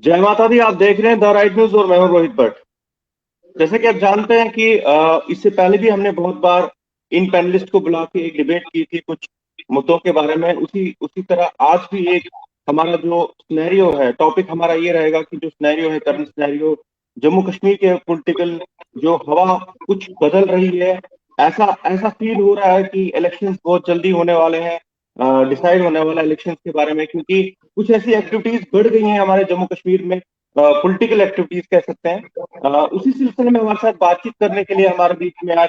जय माता दी। आप देख रहे हैं द राइट न्यूज और मैं हूं रोहित भट्ट। जैसे कि आप जानते हैं कि इससे पहले भी हमने बहुत बार इन पैनलिस्ट को बुला के एक डिबेट की थी कुछ मुद्दों के बारे में। उसी उसी तरह आज भी एक हमारा जो सिनेरियो है, टॉपिक हमारा ये रहेगा कि जो सिनेरियो है, करंट सिनेरियो, जम्मू कश्मीर के पॉलिटिकल जो हवा कुछ बदल रही है। ऐसा ऐसा फील हो रहा है कि इलेक्शंस बहुत जल्दी होने वाले हैं, डिसाइड होने वाला इलेक्शंस के बारे में, क्योंकि कुछ ऐसी एक्टिविटीज बढ़ गई हैं हमारे जम्मू कश्मीर में, पॉलिटिकल एक्टिविटीज कह सकते हैं। उसी सिलसिले में हमारे साथ बातचीत करने के लिए हमारे बीच में आज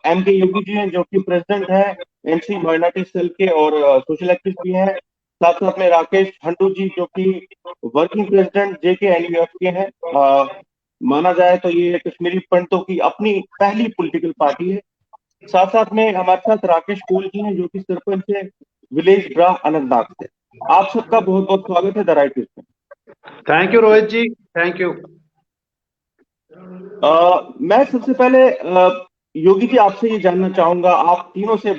एम के योगी जी हैं, जो कि प्रेसिडेंट हैं एमसी माइनॉरिटी सेल के और सोशल एक्टिविस्ट भी हैं। साथ साथ में राकेश हंडू जी, जो कि वर्किंग प्रेसिडेंट जेके एनयूएफ के हैं। माना जाए तो ये कश्मीरी पंडितों की अपनी पहली पॉलिटिकल पार्टी है। साथ साथ में हमारे साथ राकेश कोल जी हैं, जो कि सरपंच है विलेज ब्रा अनंतनाग से। आप सबका बहुत बहुत स्वागत है द राइट न्यूज में। Thank you Rohit ji, thank you. मैं सबसे पहले योगी जी आपसे ये जानना चाहूंगा, आप तीनों से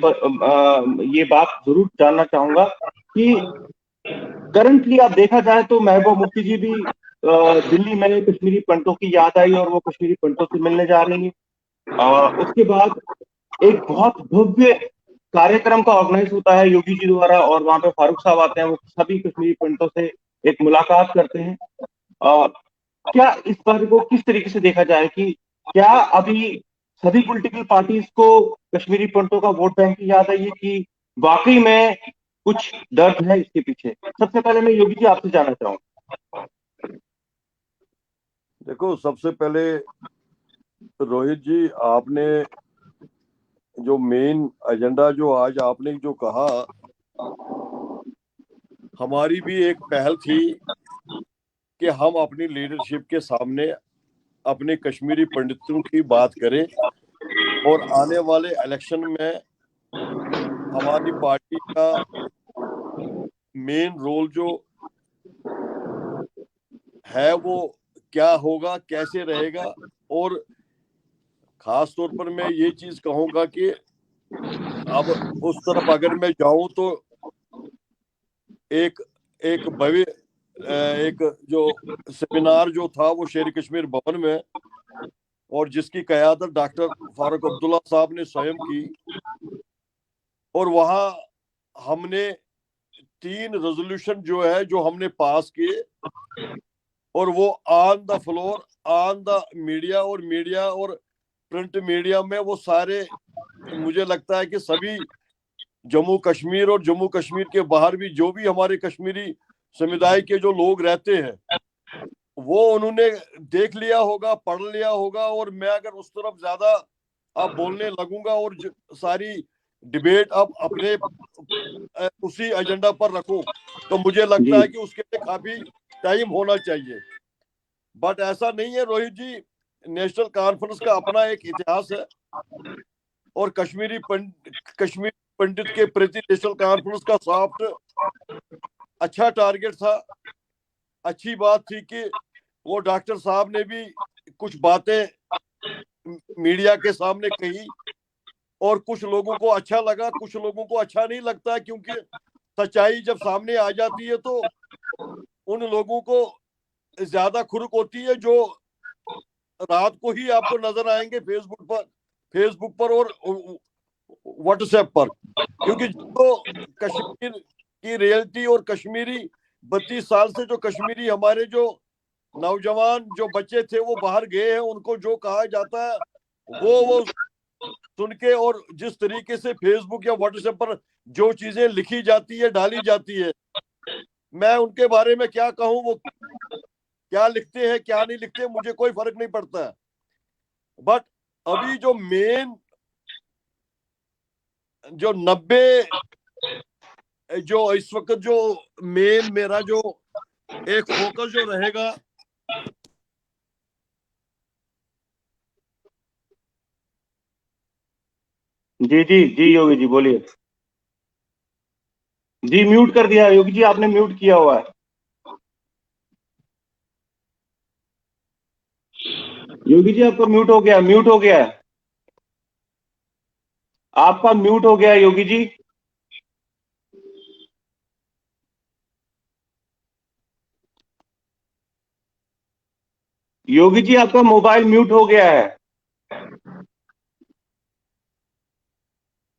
ये बात जरूर जानना चाहूंगा कि करंटली आप देखा जाए तो महबूबा मुफ्ती जी भी दिल्ली में कश्मीरी पंडितों की याद आई और वो कश्मीरी पंडितों से मिलने जा रही है। उसके बाद एक बहुत भव्य कार्यक्रम का ऑर्गेनाइज होता है योगी जी द्वारा, और वहां पे फारूक साहब आते हैं, वो सभी कश्मीरी पंडितों से एक मुलाकात करते हैं। अ, क्या इस बात को किस तरीके से देखा जाए कि क्या अभी सभी पॉलिटिकल पार्टीज को कश्मीरी पंडितों का वोट बैंक की याद आई है कि वाकई में कुछ दर्द है इसके पीछे? सबसे पहले मैं योगी जी आपसे जानना चाहूंगा। देखो, सबसे पहले रोहित जी, आपने जो मेन एजेंडा जो आज आपने जो कहा, हमारी भी एक पहल थी कि हम अपनी लीडरशिप के सामने अपने कश्मीरी पंडितों की बात करें और आने वाले इलेक्शन में हमारी पार्टी का मेन रोल जो है वो क्या होगा, कैसे रहेगा। और खास तौर पर मैं ये चीज कहूंगा कि अब उस तरफ अगर मैं जाऊं तो एक एक भव्य एक जो सेमिनार जो था वो शेर कश्मीर भवन में, और जिसकी क़यादत डॉक्टर फारूक अब्दुल्ला साहब ने स्वयं की। और वहाँ हमने 3 रेजोल्यूशन जो है जो हमने पास किए, और वो on the floor, on the media, और मीडिया और प्रिंट मीडिया में वो सारे, मुझे लगता है कि सभी जम्मू कश्मीर और जम्मू कश्मीर के बाहर भी जो भी हमारे कश्मीरी समुदाय के जो लोग रहते हैं वो उन्होंने देख लिया होगा, पढ़ लिया होगा। और मैं अगर उस तरफ ज्यादा अब बोलने लगूंगा और सारी डिबेट अब अपने उसी एजेंडा पर रखूं, तो मुझे लगता जी है कि उसके लिए काफी टाइम होना चाहिए। बट ऐसा नहीं है रोहित जी, नेशनल कॉन्फ्रेंस का अपना एक इतिहास है, और कश्मीर पंडित के प्रति नेशनल कॉन्फ्रेंस का सॉफ्ट अच्छा टारगेट था। अच्छी बात थी कि वो डॉक्टर साहब ने भी कुछ बातें मीडिया के सामने कही, और कुछ लोगों को अच्छा लगा, कुछ लोगों को अच्छा नहीं लगता, क्योंकि सच्चाई जब सामने आ जाती है तो उन लोगों को ज्यादा खुरुक होती है जो रात को ही आपको नजर आएंगे फेसबुक पर और व्हाट्सएप पर। क्योंकि जो कश्मीर की रियलिटी और कश्मीरी 32 साल से जो कश्मीरी हमारे जो नौजवान जो बच्चे थे वो बाहर गए हैं, उनको जो कहा जाता है वो सुन के, और जिस तरीके से फेसबुक या व्हाट्सएप पर जो चीजें लिखी जाती है, डाली जाती है, मैं उनके बारे में क्या कहूं, वो क्या लिखते हैं क्या नहीं लिखते मुझे कोई फर्क नहीं पड़ता है। बट अभी जो मेन जो 90 जो इस वक्त जो मेन मेरा जो एक फोकस जो रहेगा, जी जी जी योगी जी बोलिए। जी म्यूट कर दिया योगी जी, आपने म्यूट किया हुआ है। योगी जी आपका म्यूट हो गया, म्यूट हो गया है, आपका म्यूट हो गया है योगी जी। योगी जी आपका मोबाइल म्यूट हो गया है।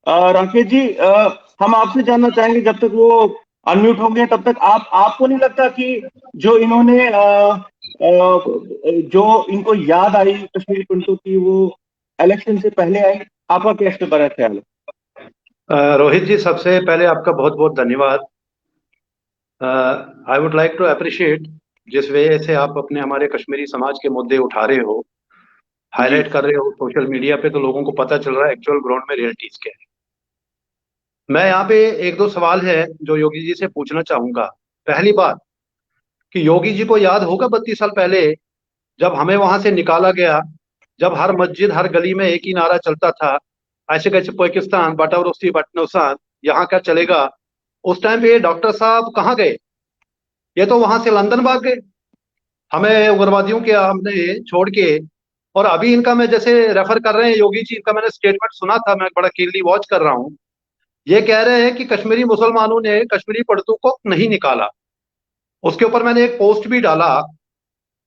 राकेश जी, हम आपसे जानना चाहेंगे, जब तक वो अनम्यूट होंगे तब तक आपको नहीं लगता कि जो इन्होंने जो इनको याद आई कश्मीरी पंडितों की, वो इलेक्शन से पहले आई? आपका क्या इस पे बड़ा ख्याल है? रोहित जी, सबसे पहले आपका बहुत बहुत धन्यवाद। I would like to appreciate जिस वे से आप अपने हमारे कश्मीरी समाज के मुद्दे उठा रहे हो, जी हाईलाइट कर रहे हो सोशल मीडिया पे, तो लोगों को पता चल रहा है एक्चुअल ग्राउंड में रियलिटीज क्या है। मैं यहाँ पे एक दो सवाल है जो योगी जी से पूछना चाहूंगा। पहली बात कि योगी जी को याद होगा 32 साल पहले जब हमें वहां से निकाला गया, जब हर मस्जिद हर गली में एक ही नारा चलता था, ऐसे कैसे पाकिस्तान बटावरोस्ती बटनौसान, यहाँ क्या चलेगा। उस टाइम पे डॉक्टर साहब कहाँ गए? ये तो वहां से लंदन भाग गए हमें उग्रवादियों के हमने छोड़ के। और अभी इनका मैं जैसे रेफर कर रहे हैं योगी जी, इनका मैंने स्टेटमेंट सुना था, मैं बड़ा कीनली वॉच कर रहा हूँ। ये कह रहे हैं कि कश्मीरी मुसलमानों ने कश्मीरी पंडितों को नहीं निकाला। उसके ऊपर मैंने एक पोस्ट भी डाला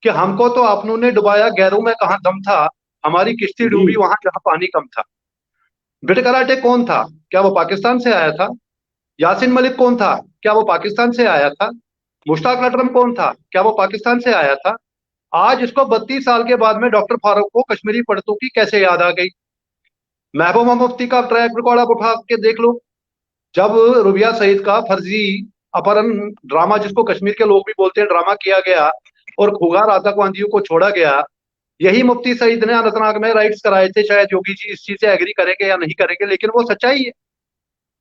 कि हमको तो अपनों ने डुबाया, गैरों में कहाँ दम था, हमारी किश्ती जी डूबी वहां जहाँ पानी कम था। बिट कराटे कौन था? क्या वो पाकिस्तान से आया था? यासिन मलिक कौन था? क्या वो पाकिस्तान से आया था? मुश्ताक अकरम कौन था? क्या वो पाकिस्तान से आया था? आज इसको 32 साल के बाद में डॉक्टर फारूक को कश्मीरी पंडितों की कैसे याद आ गई? महबूबा मुफ्ती का ट्रैक रिकॉर्ड आप उठा के देख लो। जब रुबिया सईद का फर्जी अपहरण ड्रामा, जिसको कश्मीर के लोग भी बोलते हैं ड्रामा, किया गया और खुगार आतंकवादियों को छोड़ा गया, यही मुफ्ती सईद ने अनंतनाग में राइट्स कराए थे। शायद योगी जी इस चीज से एग्री करेंगे या नहीं करेंगे, लेकिन वो सच्चाई है।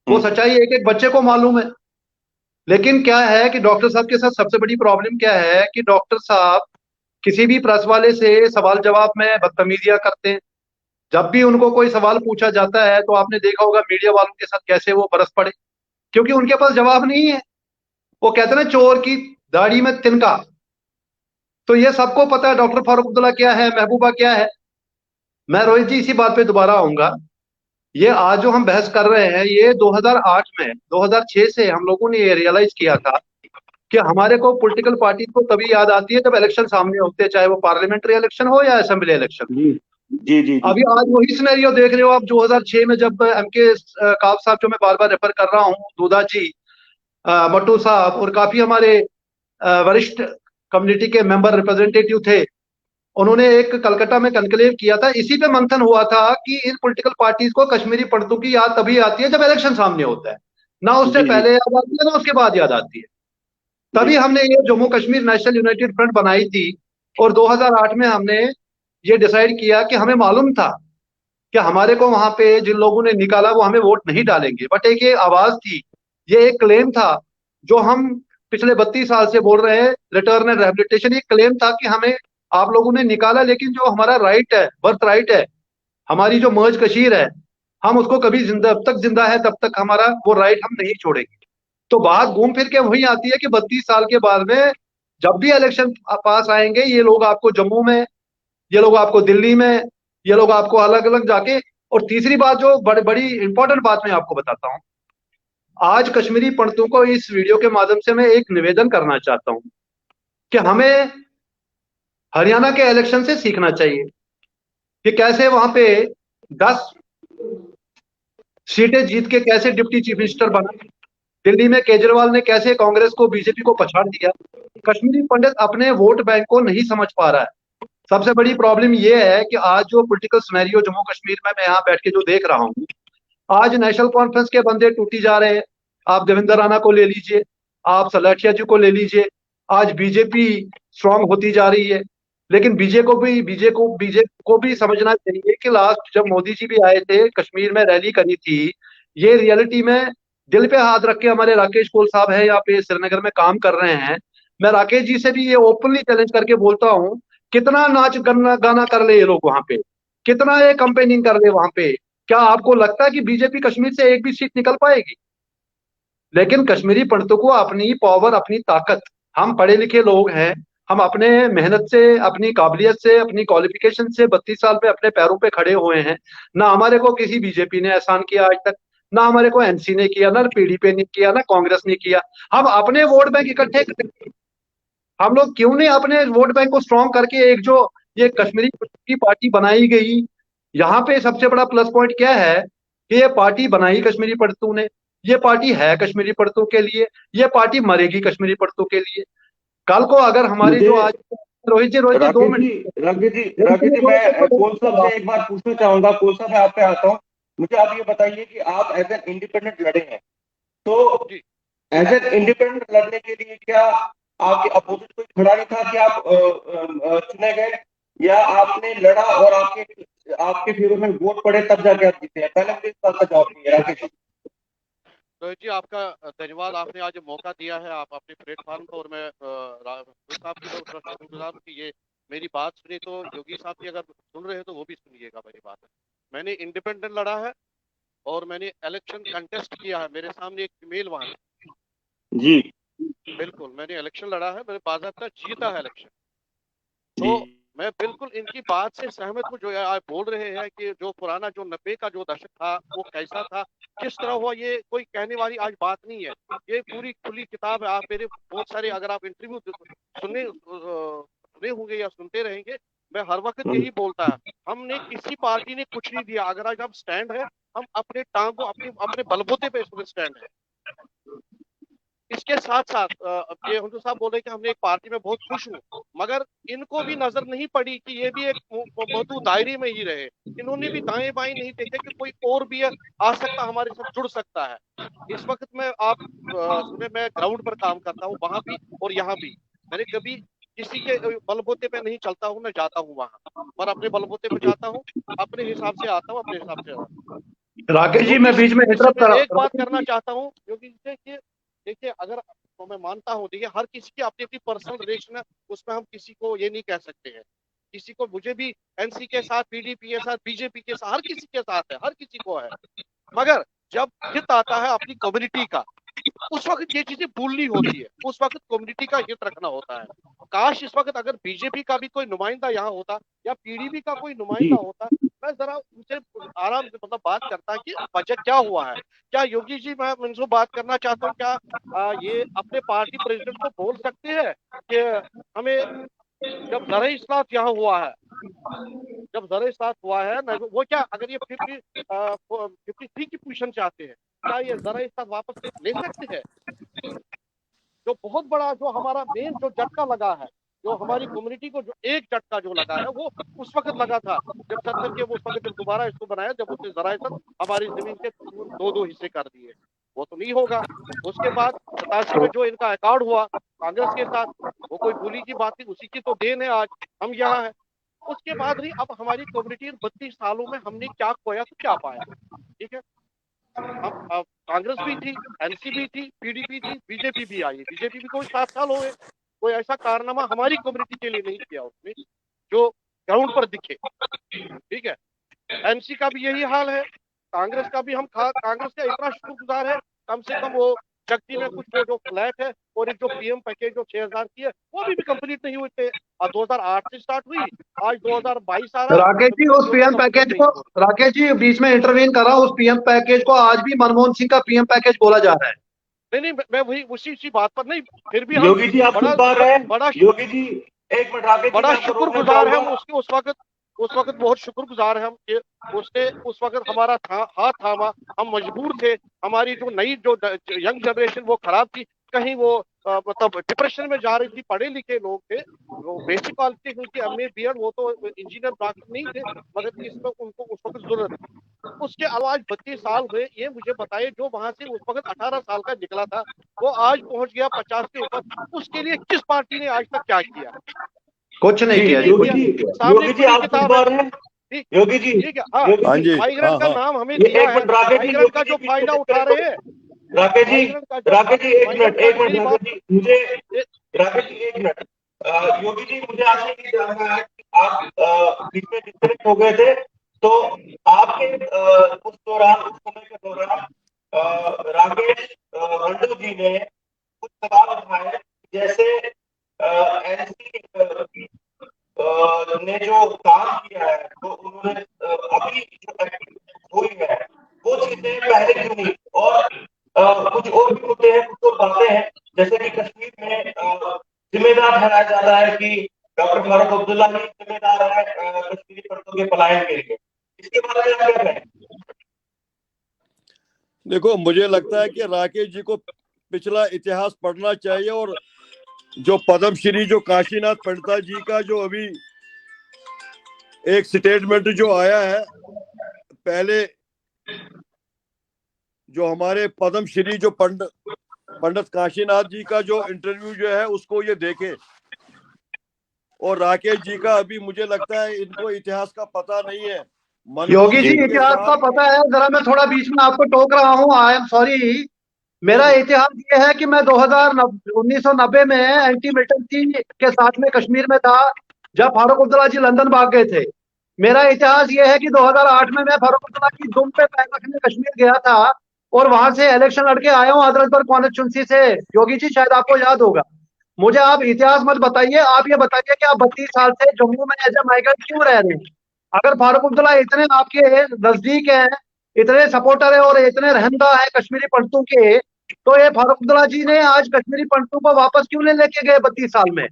वो हम्म, सच्चाई एक एक बच्चे को मालूम है। लेकिन क्या है कि डॉक्टर साहब के साथ सबसे बड़ी प्रॉब्लम क्या है कि डॉक्टर साहब किसी भी प्रेस वाले से सवाल जवाब में बदतमीजियां करते हैं। जब भी उनको कोई सवाल पूछा जाता है तो आपने देखा होगा मीडिया वालों के साथ कैसे वो बरस पड़े, क्योंकि उनके पास जवाब नहीं है। वो कहते हैं ना, चोर की दाढ़ी में तिनका। तो ये सबको पता है डॉक्टर फारूक अब्दुल्ला क्या है, महबूबा क्या है। मैं रोहित जी इसी बात पे दोबारा आऊंगा। ये आज जो हम बहस कर रहे हैं, ये 2008 में 2006 से हम लोगों ने ये रियलाइज किया था कि हमारे को पॉलिटिकल पार्टी को तभी याद आती है जब इलेक्शन सामने होते हैं, चाहे वो पार्लियामेंट्री इलेक्शन हो या असेंबली इलेक्शन। जी जी जी जी अभी आज वही सिनेरियो देख रहे हो आप। 2006 में जब एम के काब साहब, जो मैं बार बार रेफर कर रहा हूँ, दूधा जी, मट्टू साहब और काफी हमारे वरिष्ठ कम्युनिटी के मेंबर रिप्रेजेंटेटिव थे, उन्होंने एक कलकत्ता में कनक्लेव किया था। इसी पे मंथन हुआ था कि इन पॉलिटिकल पार्टीज को कश्मीरी पंडितों की याद तभी आती है जब इलेक्शन सामने होता है, ना उससे जी जी पहले याद आती है ना उसके बाद याद आती है। जी तभी हमने ये Jammu Kashmir national United front बनाई थी। और 2008 में हमने ये डिसाइड किया कि हमें मालूम था कि हमारे को वहां पे जिन लोगों ने निकाला वो हमें वोट नहीं डालेंगे, बट एक ये आवाज थी, ये एक क्लेम था जो हम पिछले 32 साल से बोल रहे हैं, रिटर्न एंड रिहेबिलिटेशन। ये क्लेम था कि हमें आप लोगों ने निकाला, लेकिन जो हमारा राइट है, बर्थ राइट है, हमारी जो मर्ज कशीर है, हम उसको कभी जिंदा, जब तक जिंदा है तब तक हमारा वो राइट हम नहीं छोड़ेंगे। तो बात घूम फिर के वही आती है कि 32 साल के बाद में जब भी इलेक्शन पास आएंगे, ये लोग आपको जम्मू में, ये लोग आपको दिल्ली में, ये लोग आपको अलग अलग जाके। और तीसरी बात जो बड़ी बड़ी इंपॉर्टेंट बात मैं आपको बताता हूँ, आज कश्मीरी पंडितों को इस वीडियो के माध्यम से मैं एक निवेदन करना चाहता हूँ कि हमें हरियाणा के इलेक्शन से सीखना चाहिए कि कैसे वहां पे 10 सीटें जीत के कैसे डिप्टी चीफ मिनिस्टर बना। दिल्ली में केजरीवाल ने कैसे कांग्रेस को, बीजेपी को पछाड़ दिया। कश्मीरी पंडित अपने वोट बैंक को नहीं समझ पा रहा है। सबसे बड़ी प्रॉब्लम यह है कि आज जो पॉलिटिकल सिनेरियो जम्मू कश्मीर में मैं यहाँ बैठ के जो देख रहा हूँ, आज नेशनल कॉन्फ्रेंस के बंदे टूटी जा रहे हैं। आप देवेंद्र राणा को ले लीजिए, आप सलाठिया जी को ले लीजिए। आज बीजेपी स्ट्रांग होती जा रही है, लेकिन बीजे को भी समझना चाहिए कि लास्ट जब मोदी जी भी आए थे, कश्मीर में रैली करी थी, ये रियलिटी में दिल पे हाथ रख के हमारे राकेश कोल साहब है यहाँ पे श्रीनगर में काम कर रहे हैं। मैं राकेश जी से भी ये ओपनली चैलेंज करके बोलता हूँ, कितना नाच गाना गाना कर ले ये लोग वहां पे, कितना ये कंपेनिंग कर ले वहां पे। क्या आपको लगता है कि बीजेपी कश्मीर से एक भी सीट निकल पाएगी? लेकिन कश्मीरी पंडितों को अपनी पावर, अपनी ताकत, हम पढ़े लिखे लोग हैं, हम अपने मेहनत से, अपनी काबिलियत से, अपनी क्वालिफिकेशन से 32 साल पे अपने पैरों पे खड़े हुए हैं। ना हमारे को किसी बीजेपी ने एहसान किया आज तक, ना हमारे को एनसी ने किया, ना पीडीपी ने किया, ना कांग्रेस ने किया। हम अपने वोट बैंक इकट्ठे करेंगे, हम लोग क्यों नहीं अपने वोट बैंक को स्ट्रांग करके एक जो ये कश्मीरी की पार्टी बनाई गई, यहाँ पे सबसे बड़ा प्लस पॉइंट क्या है कि ये पार्टी बनाई कश्मीरी पंडितों ने, ये पार्टी है कश्मीरी पंडितों के लिए, ये पार्टी मरेगी कश्मीरी पंडितों के लिए। कल को अगर हमारी मुझे जो आज रोहित जी 2 राकेश जी, मिनट राकेश जी, मैं कौन साहब से एक बार पूछना चाहूंगा, कौन साहब मैं आप पे आता हूँ। मुझे आप ये बताइए कि आप एज एन इंडिपेंडेंट लड़े हैं, तो जी एज एन इंडिपेंडेंट लड़ने के लिए क्या आपके अपोजिट कोई खड़ा नहीं था कि आप चुने गए, या आपने लड़ा और आपके आपके फेवर में वोट पड़े तब जाके आप जीते हैं? पहले मुझे इस बात का जवाब दीजिए राकेश जी। रोहित जी, आपका धन्यवाद। आपने आज मौका दिया है, आप अपने प्लेटफॉर्म पर, और मैं रोहित साहब की तरफ से शुक्रगुजार हूं कि ये मेरी बात सुनी। तो योगी साहब की अगर सुन रहे हैं तो वो भी सुनिएगा मेरी बात। मैंने इंडिपेंडेंट लड़ा है और मैंने इलेक्शन कंटेस्ट किया है। मेरे सामने एक फीमेल वहां है। जी बिल्कुल, मैंने इलेक्शन लड़ा है, मैंने बाकायदा जीता है इलेक्शन। जी तो मैं बिल्कुल इनकी बात से सहमत हूँ जो आप बोल रहे हैं कि जो पुराना जो 90 का जो दशक था वो कैसा था, किस तरह हुआ, ये कोई कहने वाली आज बात नहीं है। ये पूरी खुली किताब है। आप मेरे बहुत सारे अगर आप इंटरव्यू सुने होंगे या सुनते रहेंगे, मैं हर वक्त यही बोलता है, हमने किसी पार्टी ने कुछ नहीं दिया। अगर आज हम स्टैंड है, हम अपने टांग को अपने अपने बलबूते पे स्टैंड है। इसके साथ साथ ये हुजूर साहब बोल रहे कि हमने एक पार्टी में बहुत खुश हूँ, मगर इनको भी नजर नहीं पड़ी कि ये भी एक बहुत दायरे में ही रहे। इन्होंने भी दाएं बाएं नहीं देखे कि कोई और भी आ सकता, हमारे साथ जुड़ सकता है। इस वक्त मैं आप सुने, मैं ग्राउंड पर काम करता हूँ वहां भी और यहाँ भी। मैंने कभी किसी के बलबूते पे नहीं चलता हूँ, मैं जाता हूँ वहां पर अपने बलबूते पे जाता हूँ, अपने हिसाब से आता हूँ, अपने हिसाब से आता हूँ। राकेश जी योगी मैं बीच में से इंटरप्ट मैं कर रहा एक हूँ बात राकेश करना जी। चाहता हूँ योगी जी से कि देखिए, अगर तो मैं मानता हूँ, देखिए हर किसी की अपनी अपनी पर्सनल रिलेशन है, उसमें हम किसी को ये नहीं कह सकते हैं। किसी को, मुझे भी एनसी के साथ, पीडीपी के साथ, बीजेपी के साथ, हर किसी के साथ है, हर किसी को है। मगर जब हित आता है अपनी कम्युनिटी का, उस वक्त ये चीजें भूलनी होती है। उस वक्त कम्युनिटी का हित रखना होता है। काश इस वक्त अगर बीजेपी का भी कोई नुमाइंदा यहाँ होता या पीडीपी का कोई नुमाइंदा जी होता, मैं जरा उनसे आराम से मतलब बात करता कि वजह क्या हुआ है। क्या योगी जी, मैं उनसे बात करना चाहता हूँ, क्या ये अपने पार्टी प्रेसिडेंट को बोल सकते हैं कि हमें, जब जरा इस्लात यहाँ हुआ है, जब जरा इस्लात हुआ है ना, वो क्या अगर ये 53 की पोजीशन चाहते हैं, क्या ये जरा इस्लात वापस ले सकते हैं? जो बहुत बड़ा, जो हमारा मेन जो झटका लगा है, जो हमारी कम्युनिटी को जो एक झटका जो लगा है, वो उस वक्त लगा था जब 70 के, उस वक्त जब दोबारा इसको बनाया, जब उसने जरा हमारी जमीन के दो दो हिस्से कर दिए। वो तो नहीं होगा। उसके बाद 87 में जो इनका अकॉर्ड हुआ कांग्रेस के साथ, वो कोई भूली की बात नहीं, उसी की तो देन है आज हम यहाँ है। उसके बाद ही अब हमारी कम्युनिटी 32 सालों में हमने क्या खोया तो क्या पाया। ठीक है, हम कांग्रेस भी थी, एनसीपी थी, पीडीपी थी, बीजेपी भी आई। बीजेपी भी कोई 7 साल हो गए, कोई ऐसा कारनामा हमारी कम्युनिटी के लिए नहीं किया उसने जो ग्राउंड पर दिखे। ठीक है, एमसी का भी यही हाल है, कांग्रेस का भी। हम कांग्रेस का इतना शुक्रगुजार है, कम से कम वो जगती में कुछ वो जो फ्लैट है और एक जो पीएम पैकेज जो 6,000 की है, वो अभी भी कंप्लीट नहीं हुए थे। 2008 से स्टार्ट हुई, आज 2022 आ रहा है, राकेश अभी जी तक उस वो भी पीएम कंप्लीट पैकेज नहीं को, हुआ। राकेश जी बीच में इंटरवीन कर रहा हूँ, उस पीएम पैकेज को आज भी मनमोहन सिंह का पीएम पैकेज बोला जा रहा है। नहीं नहीं, मैं वही उसी बात पर नहीं, फिर भी हम योगी जी, आप सुन बड़ा पा रहे हैं? बड़ा योगी जी, एक मिनट राकेश जी, बड़ा मैं आपको रोकना शुक्रगुजार है हम चाहूंगा। उसके। उस वक्त बहुत शुक्रगुजार है हम कि उसने उस वक्त हमारा हाथ थामा। हम मजबूर थे, हमारी जो नई जो यंग जनरेशन वो खराब थी, कहीं वो मतलब डिप्रेशन में जा रही थी। पढ़े लिखे लोग थे, वो बेसिक क्वालिटी उनकी एमए बीएड, वो तो इंजीनियर डॉक्टर नहीं थे, मगर इसमें उनको उस वक्त जरूरत थी। उसके अलावा आज 32 साल हुए, ये मुझे बताइए, जो वहां से उस वक्त 18 साल का निकला था, वो आज पहुंच गया 50 के ऊपर। उसके लिए किस पार्टी ने आज तक क्या किया? कुछ नहीं जी कुछ भी किया जी, नहीं कुछ किया। नहीं किया। सामने योगी जी, खुली आप सुन किताब है। पा रहे हैं? ठीक, योगी जी, ठीक है। हाँ, योगी हाँ जी, जी, हाँ माइग्रेंट का हाँ। नाम हमें ये दिया एक है, मिनट राकेश जी, माइग्रेंट योगी का जी जो बीच में फायदा उठा डिस्कनेक्ट रहे हैं, हो। राकेश जी, माइग्रेंट का जो राकेश जी एक माइग्रेंट मिनट, का, एक मिनट मेरी बात, राकेश जी, मुझे, ए, राकेश जी एक मिनट। योगी जी, मुझे आपसे ये जानना है कि आप बीच में डिस्कनेक्ट हो गए थे, तो आपके उस दौरान, उस समय के दौरान राकेश रंडू जी ने कुछ सवाल उठाए, जैसे एनसी ने जो काम किया है, तो उन्होंने अभी जो एक्टिविटी हुई है, वो चीजें पहले क्यों नहीं, और कुछ और भी मुद्दे हैं, कुछ और बातें हैं, जैसे कि कश्मीर में जिम्मेदार ठहराया जा रहा है कि डॉक्टर फारूक अब्दुल्ला ही जिम्मेदार है कश्मीरी पंडितों के पलायन के लिए। इसके बारे में आप क्या कहें? देखो, मुझे लगता है कि राकेश जी को पिछला इतिहास पढ़ना चाहिए, और जो पद्मश्री जो काशीनाथ पंडिता जी का जो अभी एक स्टेटमेंट जो आया है, पहले जो हमारे पद्मश्री जो पंडित काशीनाथ जी का जो इंटरव्यू जो है उसको ये देखे। और राकेश जी का अभी मुझे लगता है इनको इतिहास का पता नहीं है। योगी जी इतिहास का पता है, जरा मैं थोड़ा बीच में आपको टोक रहा हूँ, आई एम सॉरी। मेरा इतिहास ये है कि मैं 1990 में एंटी मिलिटेंसी के साथ में कश्मीर में था, जब फारूक अब्दुल्ला जी लंदन भाग गए थे। मेरा इतिहास ये है कि 2008 में मैं फारूक अब्दुल्ला की दुम पे पैर रखने कश्मीर गया था, और वहां से इलेक्शन लड़के आया हूँ हजरतगढ़ कॉन्स्टिट्यूंसी से। योगी जी शायद आपको याद होगा। मुझे आप इतिहास मत बताइए, आप ये बताइए कि आप 32 साल से जम्मू में एज ए माइग्रेंट क्यों रह रहे हैं? अगर फारूक अब्दुल्ला इतने आपके नजदीक हैं, इतने सपोर्टर है और इतने रहनुमा है कश्मीरी पंडितों के, तो ये फारूक अब्दुल्ला जी ने आज कश्मीरी पंडितों को वापस क्यों नहीं लेके गए 32 साल में?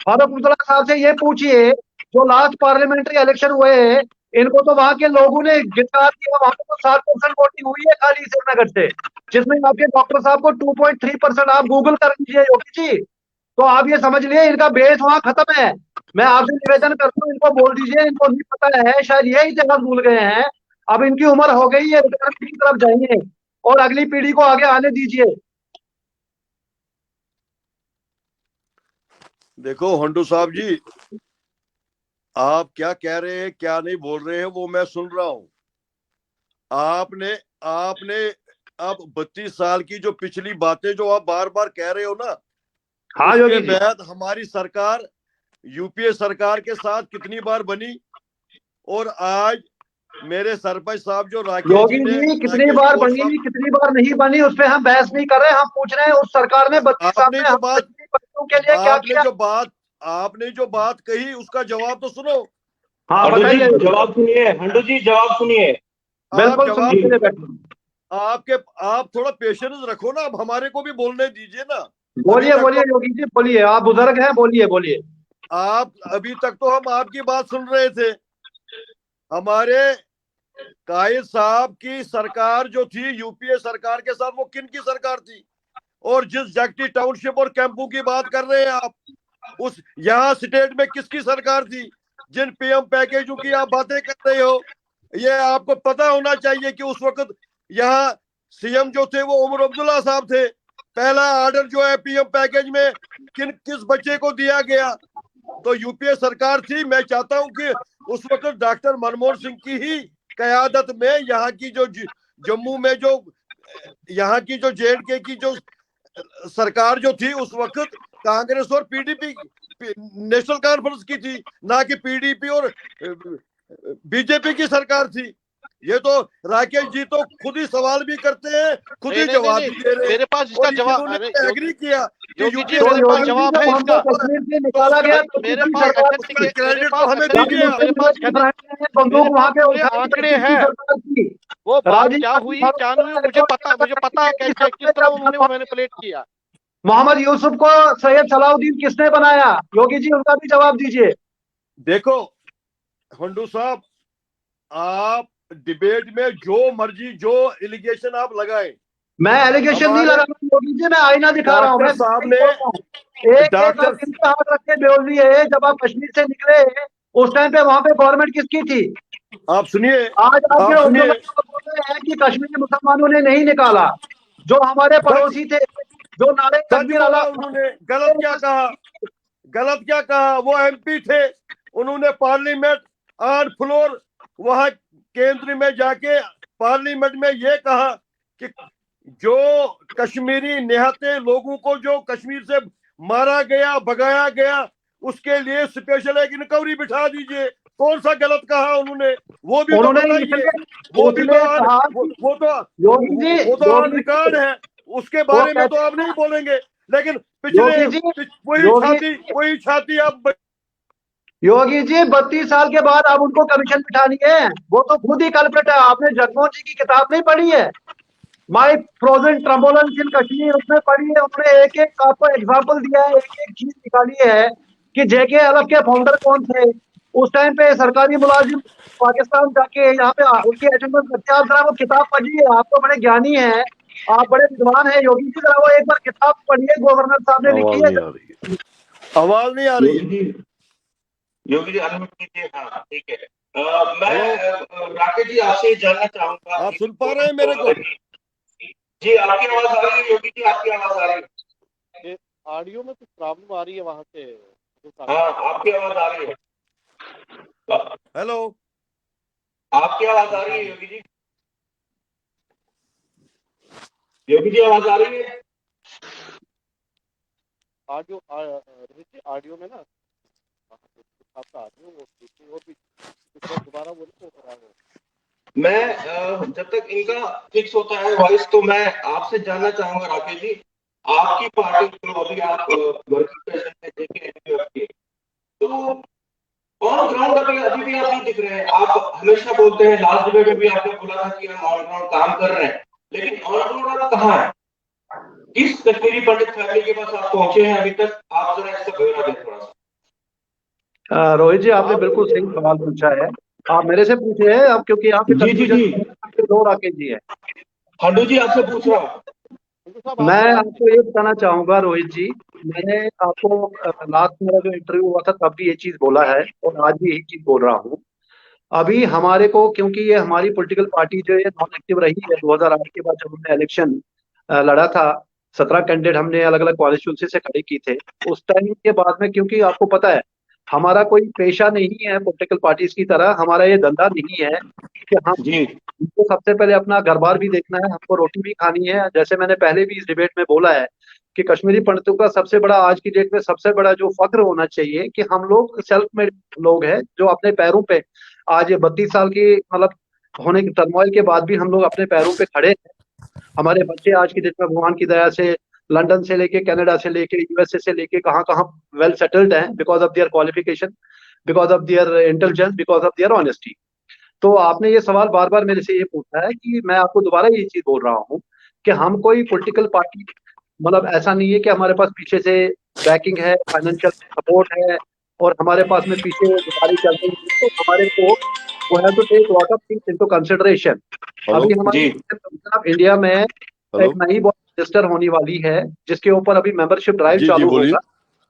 फारूक अब्दुल्ला साहब से ये पूछिए, जो लास्ट पार्लियामेंट्री इलेक्शन हुए, इनको तो वहां के लोगों ने गिरफ्तार किया, वहां पे तो 7% वोटिंग हुई है खाली श्रीनगर से, जिसमें आपके डॉक्टर साहब को 2.3%। आप गूगल कर लीजिए योगी जी, तो आप ये समझ लिए इनका बेस वहां खत्म है। मैं आपसे निवेदन करता हूँ, इनको बोल दीजिए, इनको नहीं पता है, शायद ये इतिहास भूल गए हैं। अब इनकी उम्र हो गई है, रिटायरमेंट की तरफ जाएंगे, और अगली पीढ़ी को आगे आने दीजिए। देखो हंडू साहब जी, आप क्या कह रहे हैं क्या नहीं बोल रहे हैं वो मैं सुन रहा हूं। आपने आपने अब 32 साल की जो पिछली बातें जो आप बार बार कह रहे हो ना, हाँ उसके योगी जी, बाद हमारी सरकार यूपीए सरकार के साथ कितनी बार बनी, और आज मेरे सरपंच साहब जो राकेश योगी जी ने, जी कितनी राकेश बार कोल बनी साहब, कितनी बार नहीं बनी उस पर हम बहस नहीं कर रहे, हम पूछ रहे हैं उस सरकार ने 32 साल आपने में जो हम बात कश्मीरी पंडितों के लिए क्या आपने किया? जो बात आपने जो बात कही उसका जवाब तो सुनो। हाँ हंडू जी बताइए योगी जी। जवाब सुनिए, हंडू जी जवाब सुनिए। आप बिल्कुल सुनने जवाब के लिए बैठे। आपके आप थोड़ा पेशेंस रखो ना, अब हमारे को भी बोलने दीजिए ना। अभी बोलिए तक बोलिए तो योगी जी, बोलिए, आप बुजुर्ग हैं, बोलिए बोलिए। अभी तक तो हम आपकी बात सुन रहे थे। हमारे कायद साहब की सरकार जो थी यूपीए सरकार के साथ, वो किन की सरकार थी? और जिस जगटी टाउनशिप और कैंपू की बात कर रहे हैं आप, उस यहाँ स्टेट में किसकी सरकार थी? जिन पीएम पैकेजों की आप बातें कर रहे हो, ये आपको पता होना चाहिए कि उस वक्त यहाँ सीएम जो थे वो उमर अब्दुल्ला साहब थे। पहला ऑर्डर जो है पीएम पैकेज में किस बच्चे को दिया गया? तो यूपीए सरकार थी। मैं चाहता हूं कि उस वक्त डॉक्टर मनमोहन सिंह की ही कयादत में यहाँ की जो जम्मू में जो यहाँ की जो जेएंडके की जो सरकार जो थी उस वक्त कांग्रेस और पीडीपी नेशनल कॉन्फ्रेंस की थी, ना कि पीडीपी और बीजेपी की सरकार थी। ये तो राकेश जी तो खुद ही सवाल भी करते हैं, खुद ही नहीं नहीं नहीं जवाब नहीं, भी दे रहे हैं, मेरे पास इसका और जवाब, इन्होंने अरे एग्री किया कि योगी जी यूपीए तो मेरे पास योगी जी जवाब जब है हमको इसका। कश्मीर से तो निकाला उसका गया तो मेरे किसकी पास सरकार उसका थी? क्रेडिट तो पास हमें अथेंटिक दीजिए आप। मेरे पास मेरे बंदूक वहां पास पे पूरे उठाई तो आंकड़े किसकी हैं। सरकार थी? वो बात राजीव क्या गांधी हुई फारूक क्या नहीं हुई मुझे पता है किस तरह उन्होंने वो मैनिपुलेट किया। मोहम्मद यूसुफ को सैयद सलाउद्दीन किसने बनाया? योगी जी उनका भी जवाब दीजिए। देखो हंडू साहब, आप डिबेट में जो मर्जी जो एलिगेशन आप लगाए, मैं एलिगेशन नहीं हमारे लगा रहा हूं योगी जी, मैं आईना दिखा रहा हूं, डॉक्टर मैं साहब सच्चाई ने बोल रहा हूं। एक एक आप डॉक्टर किन पे हाथ रख के बोल रही है, जब आप कश्मीर से निकले उस टाइम पे वहां पे गवर्नमेंट किसकी थी? आप सुनिए, आज आपके आप उग्रवाद सुनिए, बोल रहे हैं कि कश्मीरी मुसलमानों ने नहीं निकाला। जो हमारे सच पड़ोसी थे, जो नारे सच तकबीर बोला अल्लाह, उन्होंने। गलत क्या कहा? गलत क्या कहा? वो एमपी थे, उन्होंने पार्लियामेंट ऑन फ्लोर वहां केंद्र में जाके पार्लियामेंट में ये कहा कि जो कश्मीरी निहत्थे लोगों को जो कश्मीर से मारा गया, भगाया गया, उसके लिए स्पेशल एक इंक्वायरी बिठा दीजिए। कौन सा गलत कहा उन्होंने? वो भी तो उन्होंने बताइए। इसलिए वो भी तो इसलिए कहा कि वो तो योगी जी, वो तो ऑन योगी रिकॉर्ड जी है। उसके वो बारे में तो कहते आप नहीं हैं, बोलेंगे, लेकिन योगी जी, योगी वही छाती आप। योगी जी 32 साल के बाद आप उनको कमीशन बिठानी है, वो तो खुद ही कल्प्रिट है। आपने जगमोहन जी की किताब नहीं पढ़ी है? माई फ्रोजन ट्रम्बोलेंस इन कश्मीर, उसमें पढ़ी है, उन्होंने एक एक आपको एग्जाम्पल दिया है, एक एक चीज निकाली है कि जेके अलग के फाउंडर कौन थे, उस टाइम पे सरकारी मुलाजिम पाकिस्तान जाके यहाँ पे उनकी अटेंडेंस बच्चे, आप जरा वो किताब पढ़िए, आप तो बड़े ज्ञानी हैं, आप बड़े विद्वान हैं योगी जी, जरा वो एक बार किताब पढ़िए, गवर्नर साहब ने लिखी आवाज है। नहीं आ रही है, आवाज नहीं आ रही है। योगी जी अनम्यूट कीजिए। हाँ ठीक है। मैं हेलो, राकेश जी आपसे ये जानना चाहूंगा, आप सुन पा रहे हैं मेरे को? जी आपकी आवाज आ रही है योगी जी, आपकी आवाज आ रही है। ये ऑडियो में कुछ प्रॉब्लम आ रही है वहां से। हाँ आपकी आवाज आ रही है, हेलो, आपकी आवाज आ रही है योगी जी, योगी जी आवाज आ रही है? ऑडियो रोहित जी, ऑडियो में ना आपका ऑडियो वो और भी कुछ और दोबारा बोले तो खराब हो। मैं जब तक इनका फिक्स होता है वॉइस, तो मैं आपसे जानना चाहूंगा राकेश जी, आपकी पार्टी जो अभी आप वर्किंग प्रेसिडेंट है JK के, तो ऑन ग्राउंड अभी भी आप नहीं दिख रहे हैं। आप हमेशा बोलते हैं, लास्ट डिबेट में भी आपने बोला था कि हम ऑन ग्राउंड काम कर रहे हैं, लेकिन ऑन ग्राउंड आप कहाँ है? किस कश्मीरी पंडित फैमिली के पास आप पहुंचे हैं अभी तक? आप जरा इसका ब्यौरा दें थोड़ा सा। रोहित जी आपने बिल्कुल सही सवाल पूछा है, आप मेरे से पूछे हैं अब, क्योंकि यहाँ पे जी जी जी, कंफ्यूजन दो राकेश जी है। हड्डू जी आपसे पूछ रहा हूँ। साहब मैं आप आपको ये बताना चाहूंगा रोहित जी, मैंने आपको लास्ट मेरा जो इंटरव्यू हुआ था तब भी ये चीज बोला है और आज भी यही चीज बोल रहा हूँ। अभी हमारे को, क्योंकि ये हमारी पॉलिटिकल पार्टी जो है नॉन एक्टिव रही है 2008 के बाद, जब हमने इलेक्शन लड़ा था, 17 कैंडिडेट हमने अलग अलग कॉन्स्टिट्यूंसी से खड़े किए थे। उस टाइम के बाद में, क्योंकि आपको पता है हमारा कोई पेशा नहीं है पॉलिटिकल पार्टीज की तरह, हमारा ये धंधा नहीं है कि हम, जी हमको सबसे पहले अपना घर बार भी देखना है, हमको रोटी भी खानी है। जैसे मैंने पहले भी इस डिबेट में बोला है कि कश्मीरी पंडितों का सबसे बड़ा, आज की डेट में सबसे बड़ा जो फख्र होना चाहिए कि हम लोग सेल्फ मेड लोग हैं, जो अपने पैरों पे आज ये 32 साल की मतलब होने के टर्मोइल के बाद भी हम लोग अपने पैरों पे खड़े हैं। हमारे बच्चे आज की डेट में भगवान की दया से लंदन से लेके, कनाडा से लेके, यूएसए से लेके कहाँ कहाँ वेल सेटल्ड हैं, because of their qualification, because of their intelligence, because of their honesty. तो आपने ये सवाल बार बार मेरे से ये पूछा है कि मैं आपको दोबारा ये चीज बोल रहा हूँ कि हम कोई पॉलिटिकल पार्टी, मतलब ऐसा नहीं है कि हमारे पास पीछे से बैकिंग है, फाइनेंशियल सपोर्ट है और हमारे पास में पीछे गाड़ी चल रही है, तो हमारे को वो है तो take lot of things into consideration. Hello अभी हमारी जी इंडिया में हेलो, एक नई बॉडी रजिस्टर होने वाली है, जिसके ऊपर अभी मेंबरशिप ड्राइव जी जी चालू बोलिए। होगा।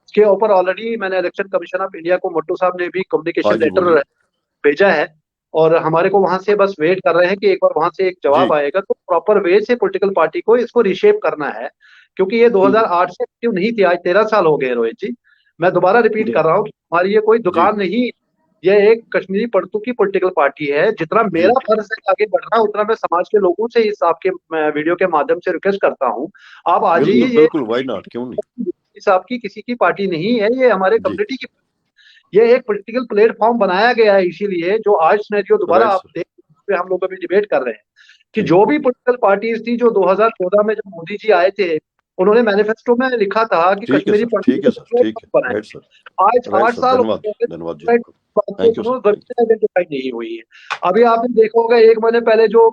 इसके ऊपर ऑलरेडी मैंने इलेक्शन कमीशन ऑफ इंडिया को, मट्टू साहब ने भी हाँ कम्युनिकेशन जी लेटर बोलिए। भेजा है और हमारे को वहां से बस वेट कर रहे हैं कि एक बार वहां से एक जवाब जी आएगा, तो प्रॉपर वे से पॉलिटिकल पार्टी को इसको रिशेप करना है। क्योंकि ये 2008 से एक्टिव नहीं थी, आज 13 साल हो गए रोहित जी। मैं दोबारा रिपीट जी कर रहा हूँ कि हमारी ये कोई जी दुकान नहीं, ये एक कश्मीरी पंडितों की पॉलिटिकल पार्टी है। जितना जी मेरा फर्ज है आगे बढ़ना, उतना मैं समाज के लोगों से इस आपके वीडियो के माध्यम से रिक्वेस्ट करता हूँ, आप आ जाइए। बिल्कुल ये बिल्कुल, वाई नॉट, क्यों नहीं। इस आपकी किसी की पार्टी नहीं है, ये हमारे जी कम्युनिटी की, ये एक पॉलिटिकल प्लेटफॉर्म बनाया गया है, इसीलिए जो आज सिनेरियो दोबारा राइट आप सर, देख पे हम लोग अभी डिबेट कर रहे हैं कि ठीक जो भी पॉलिटिकल पार्टीज थी, जो 2014 में जब मोदी जी आए थे, उन्होंने मैनिफेस्टो में लिखा था कि ठीक है कश्मीरी सर, ठीक पंडितों है को सर, ठीक प्लेटफॉर्म है, बनाए। राइट सर, आज राइट 8 सर, साल हो धन्यवाद, गए, धन्यवाद जी तो आपका, thank you sir, thank identify नहीं हुई है। अभी आपने देखा होगा, एक महीने पहले जो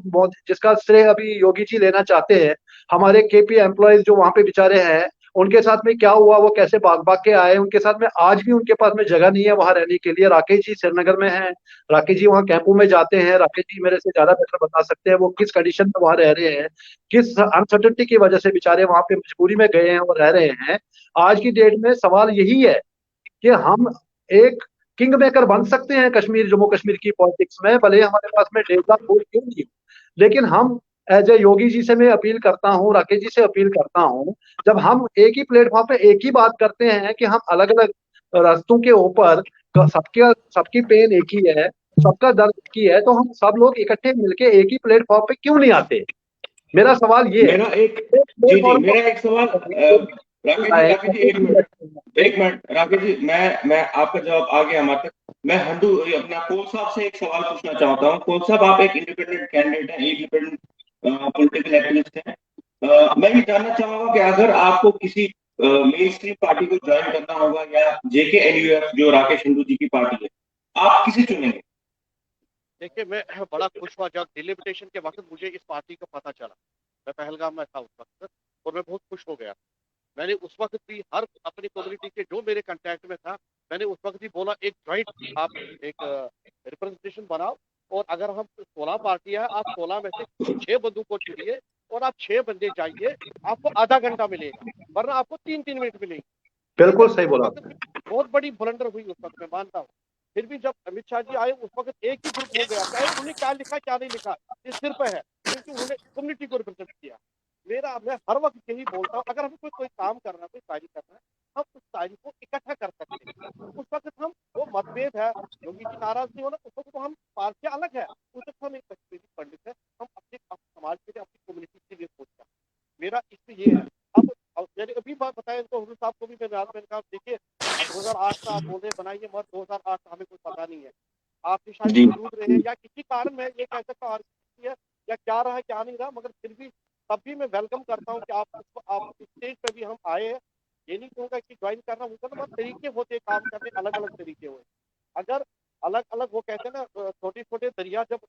जिसका श्रेय अभी योगी जी लेना चाहते हैं, हमारे केपी एम्प्लॉयज जो वहां पे बेचारे हैं, उनके साथ में क्या हुआ, वो कैसे भाग भाग के आए, उनके साथ में आज भी उनके पास में जगह नहीं है वहां रहने के लिए। राकेश जी श्रीनगर में हैं, राकेश जी वहाँ कैंपों में जाते हैं, राकेश जी मेरे से ज्यादा बेटर बता सकते हैं वो किस कंडीशन में वहां रह रहे हैं, किस अनसर्टेनिटी की वजह से बेचारे वहां पे मजबूरी में गए हैं और रह रहे हैं। आज की डेट में सवाल यही है कि हम एक किंग मेकर बन सकते हैं कश्मीर, जम्मू कश्मीर की पॉलिटिक्स में, भले हमारे पास में 1.5 लाख वोट क्यों नहीं हो, लेकिन हम एज ए योगी जी से मैं अपील करता हूँ, राकेश जी से अपील करता हूँ, जब हम एक ही प्लेटफॉर्म पे एक ही बात करते हैं कि हम अलग अलग रास्तों के ऊपर, सबके सबकी पेन एक ही है, सबका दर्द एक ही है, तो हम सब लोग इकट्ठे मिलके एक ही प्लेटफॉर्म पे क्यों नहीं आते? मेरा सवाल ये है। मेरा एक, एक जी जी प्लेटफॉर्म मेरा एक सवाल, राकेश जी एक मिनट, एक मिनट राकेश जी, मैं आपका जवाब आ गया हमारे तक। मैं हंडू अपना कोल साहब से एक सवाल पूछना चाहता हूँ। कोल साहब, आप एक इंडिपेंडेंट कैंडिडेट हैं, इंडिपेंडेंट पॉलिटिकल एक्टिविस्ट हैं। मैं ये जानना चाहूंगा कि अगर आपको किसी मेन स्ट्रीम पार्टी को ज्वाइन करना होगा, या JKNUF जो राकेश हिंदू जी की पार्टी है, आप किसे चुनेंगे? देखिए, मैं बड़ा खुश हुआ जब डिलिमिटेशन के वक्त मुझे इस पार्टी का पता चला। मैं पहलगाम में था उस वक्त और मैं बहुत खुश हो गया। मैंने उस वक्त भी हर अपनी कम्युनिटी के जो मेरे कांटेक्ट में था, मैंने उस वक्त भी बोला एक जॉइंट आप एक रिप्रेजेंटेशन बनाओ, और अगर हम 16 पार्टियां हैं, आप 16 में से 6 बंदों को चुनिए और आप 6 बंदे जाइए, आपको आधा घंटा मिलेगा, वरना आपको 3-3 मिनट मिलेंगे। बिल्कुल सही उस बोला। वक्त बहुत बड़ी ब्लंडर हुई उस वक्त, मैं मानता हूँ। फिर भी जब अमित शाह जी आए उस वक्त एक ही ग्रुप हो गया, चाहे उन्होंने क्या लिखा क्या नहीं लिखा, ये सिर पे है, क्योंकि उन्होंने कम्युनिटी को रिप्रेजेंट किया। मैं हर वक्त यही बोलता हूँ, अगर हमें कोई काम करना है, कोई कार्य करना है, हम उस कार्य को इकट्ठा कर सकते हैं। उस वक्त हम वो मतभेद है, योगी जी नाराज नहीं होना, उस वक्त तो हम पार्टियां अलग है, उस वक्त हम एक कश्मीरी पंडित है, हम अपने समाज के लिए, अपनी कम्युनिटी के लिए सोचते हैं। मेरा इसमें ये है। अब मैंने अभी बात बताया तो हुजूर साहब को भी मैंने कहा देखिए 2008 का आप बोल रहे बनाइए मत, 2008 का हमें कोई पता नहीं है, आपकी शायद जी मौजूद रहे या किसी कारण मैं ये कह सकता हूँ है या क्या रहा क्या नहीं रहा, मगर फिर भी तब भी मैं वेलकम करता हूँ कि आप इस स्टेज पे भी हम आए हैं। ये नहीं कहूँगा कि ज्वाइन करना होगा, ना तरीके होते काम करने, अलग अलग तरीके हुए। अगर अलग अलग वो कहते हैं ना छोटे छोटे दरिया जब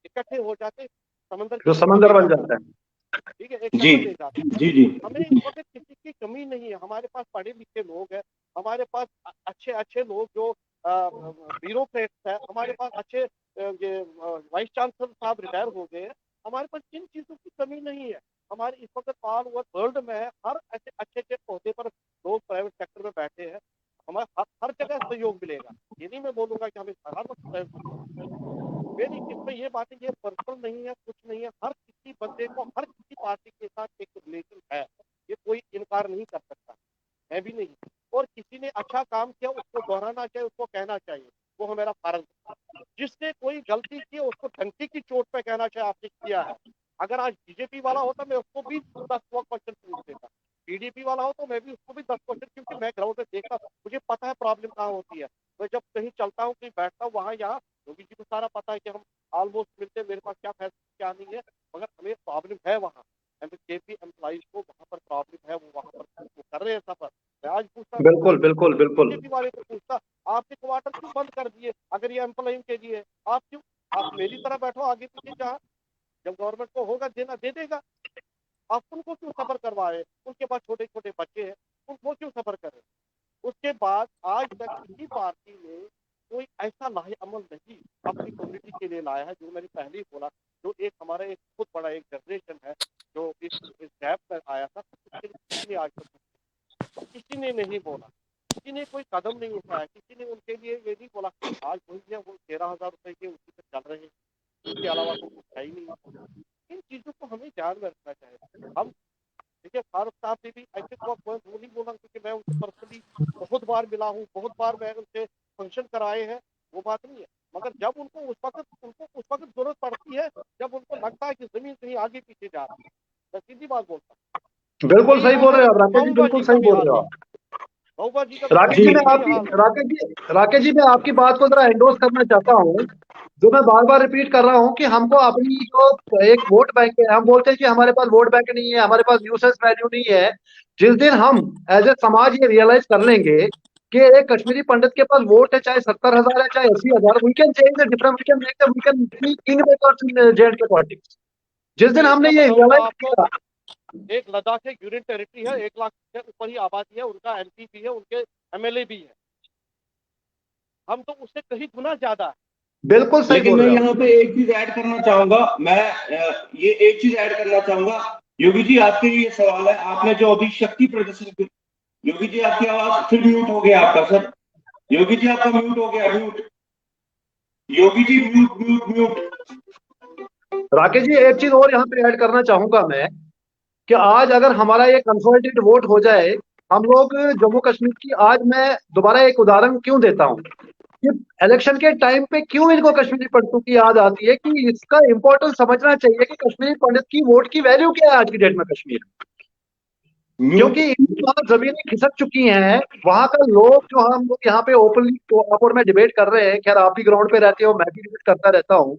इकट्ठे हो जाते समंदर की जो शक्ल समंदर ले बन जाता है, जाता है। ठीक है, एक जी शक्ल ले जाता है। जी जी हमें इस वक्त किसी की कमी नहीं है, हमारे पास पढ़े लिखे लोग हैं, हमारे पास अच्छे अच्छे लोग जो ब्यूरोक्रेट्स है, हमारे पास अच्छे ये वाइस चांसलर साहब रिटायर हो गए हैं, हमारे पास इन चीजों की कमी नहीं है। हमारे इस वक्त ऑल ओवर वर्ल्ड में हर अच्छे अच्छे अच्छे पौधे पर लोग प्राइवेट सेक्टर में बैठे हैं, हमारे हर जगह सहयोग मिलेगा। ये नहीं मैं बोलूंगा कि हमें हर वक्त मेरी इसमें ये बात है, ये पर्सनल नहीं है, कुछ नहीं है, हर किसी बंदे को हर किसी पार्टी के साथ एक रिलेशन है, ये कोई इनकार नहीं कर सकता, मैं भी नहीं। और किसी ने अच्छा काम किया उसको दोहराना चाहिए, उसको कहना चाहिए, वो हमारा फर्ज है। जिसने कोई गलती की उसको डंकी की चोट पे कहना चाहिए आपने किया है। अगर आज बीजेपी वाला होता मैं उसको भी 10 क्वेश्चन पूछ देता, पीडीपी वाला हो तो मैं भी उसको भी 10 क्वेश्चन, क्योंकि मैं ग्राउंड में देखता, मुझे पता है प्रॉब्लम कहाँ होती है। मैं जब कहीं चलता हूँ कहीं बैठता हूँ वहाँ यहाँ, योगी जी को सारा पता है कि हम ऑलमोस्ट मिलते हैं, मेरे पास क्या फैसला क्या नहीं है, मगर हमें प्रॉब्लम है वहाँ। जेपी एम्प्लॉइज को वहाँ पर प्रॉब्लम है, वो वहाँ पर वो कर रहे हैं सफर। मैं आज पूछता बिल्कुल बिल्कुल बिल्कुल। बीजेपी वाले को पूछता, आपने क्वार्टर क्यों बंद कर दिए अगर ये एम्प्लॉय के लिए, आप क्यों, आप मेरी तरह बैठो आगे पीछे, जहाँ जब गवर्नमेंट को होगा देना दे देगा, आप उनको क्यों सफर करवाए, उनके पास छोटे छोटे बच्चे हैं, उनको क्यों सफर कर रहे हैं। उसके बाद आज तक किसी पार्टी ने कोई ऐसा लाहेअमल नहीं अपनी कम्युनिटी के लिए लाया है, जो मैंने पहले ही बोला, जो एक हमारा एक बहुत बड़ा एक जनरेशन है जो इस गैप में आया था, उसके लिए किसी ने आज तक किसी ने नहीं बोला, किसी ने कोई कदम नहीं उठाया, किसी ने उनके लिए ये नहीं बोला। आज वही है, वो 13,000 रुपए के उसी पे चल रहे हैं, इसके अलावा तो कुछ है ही नहीं। इन चीजों को हमें ध्यान में रखना चाहिए। हम देखिए फारूक साहब ने भी ऐसे वो नहीं बोला, क्योंकि मैं उनसे पर्सनली बहुत बार मिला हूँ, बहुत बार मैं उनसे फंक्शन कराए हैं, वो बात नहीं है। मगर जब उनको उस वक्त जरूरत पड़ती है, जब उनको लगता है कि जमीन कहीं आगे पीछे जा रही है, मैं सीधी बात बोलता हूँ। बिल्कुल यही सही हाल बोल है रहे हो आप राकेश जी, महबूबा बिल्कुल जी का सही भी बोल हाल रहे हो है, आप। महबूबा जी का राकेश भी जी जी मैं यही आपकी हाल है। राकेश जी मैं आपकी बात को जरा एंडोर्स करना चाहता हूँ। जो मैं बार बार रिपीट कर रहा हूँ कि हमको अपनी जो एक वोट बैंक है, हम बोलते हैं कि हमारे पास वोट बैंक नहीं है, हमारे पास यूसेस वैल्यू नहीं है। जिस दिन हम एज ए समाज ये रियलाइज कर लेंगे कि एक कश्मीरी पंडित के पास वोट है, चाहे 70,000 है चाहे 80,000, we can change the difference, we can make we can be king makers in J and K politics. जिस दिन मैं हमने इतना ये बताऊंगा रियलाइज आपको, किया। एक लद्दाख एक यूनियन टेरिटरी है, 1 लाख से ऊपर ही आबादी है, उनका एमपी भी है, उनके एमएलए भी है, हम तो उससे कहीं गुना ज्यादा है। बिल्कुल सही लेकिन बोल मैं रहे हो आप। यहाँ पे एक चीज ऐड करना चाहूंगा, मैं ये एक चीज ऐड करना चाहूंगा। योगी जी आपके लिए सवाल है, आपने जो अभी शक्ति प्रदर्शन की, योगी जी आपकी आवाज फिर म्यूट हो गया आपका सर, योगी जी आपका म्यूट हो गया, mute, Yogi ji mute mute mute. Rakesh ji एक चीज और यहाँ पे ऐड करना चाहूंगा मैं, कि आज अगर हमारा ये कंसोलिडेटेड वोट हो जाए, हम लोग जम्मू कश्मीर की, आज मैं दोबारा एक उदाहरण क्यों देता हूँ कि इलेक्शन के टाइम पे क्यों इनको कश्मीरी पंडितों की याद आती है, कि इसका इंपॉर्टेंस समझना चाहिए कि कश्मीरी पंडित की वोट की वैल्यू क्या है आज की डेट में कश्मीर में। म्यूट। क्योंकि इनकी वहां जमीनें खिसक चुकी हैं, वहां का लोग जो हम लोग यहाँ पे ओपनली आप और मैं डिबेट कर रहे हैं, खैर आप भी ग्राउंड पे रहते हो, मैं भी डिबेट करता रहता हूँ,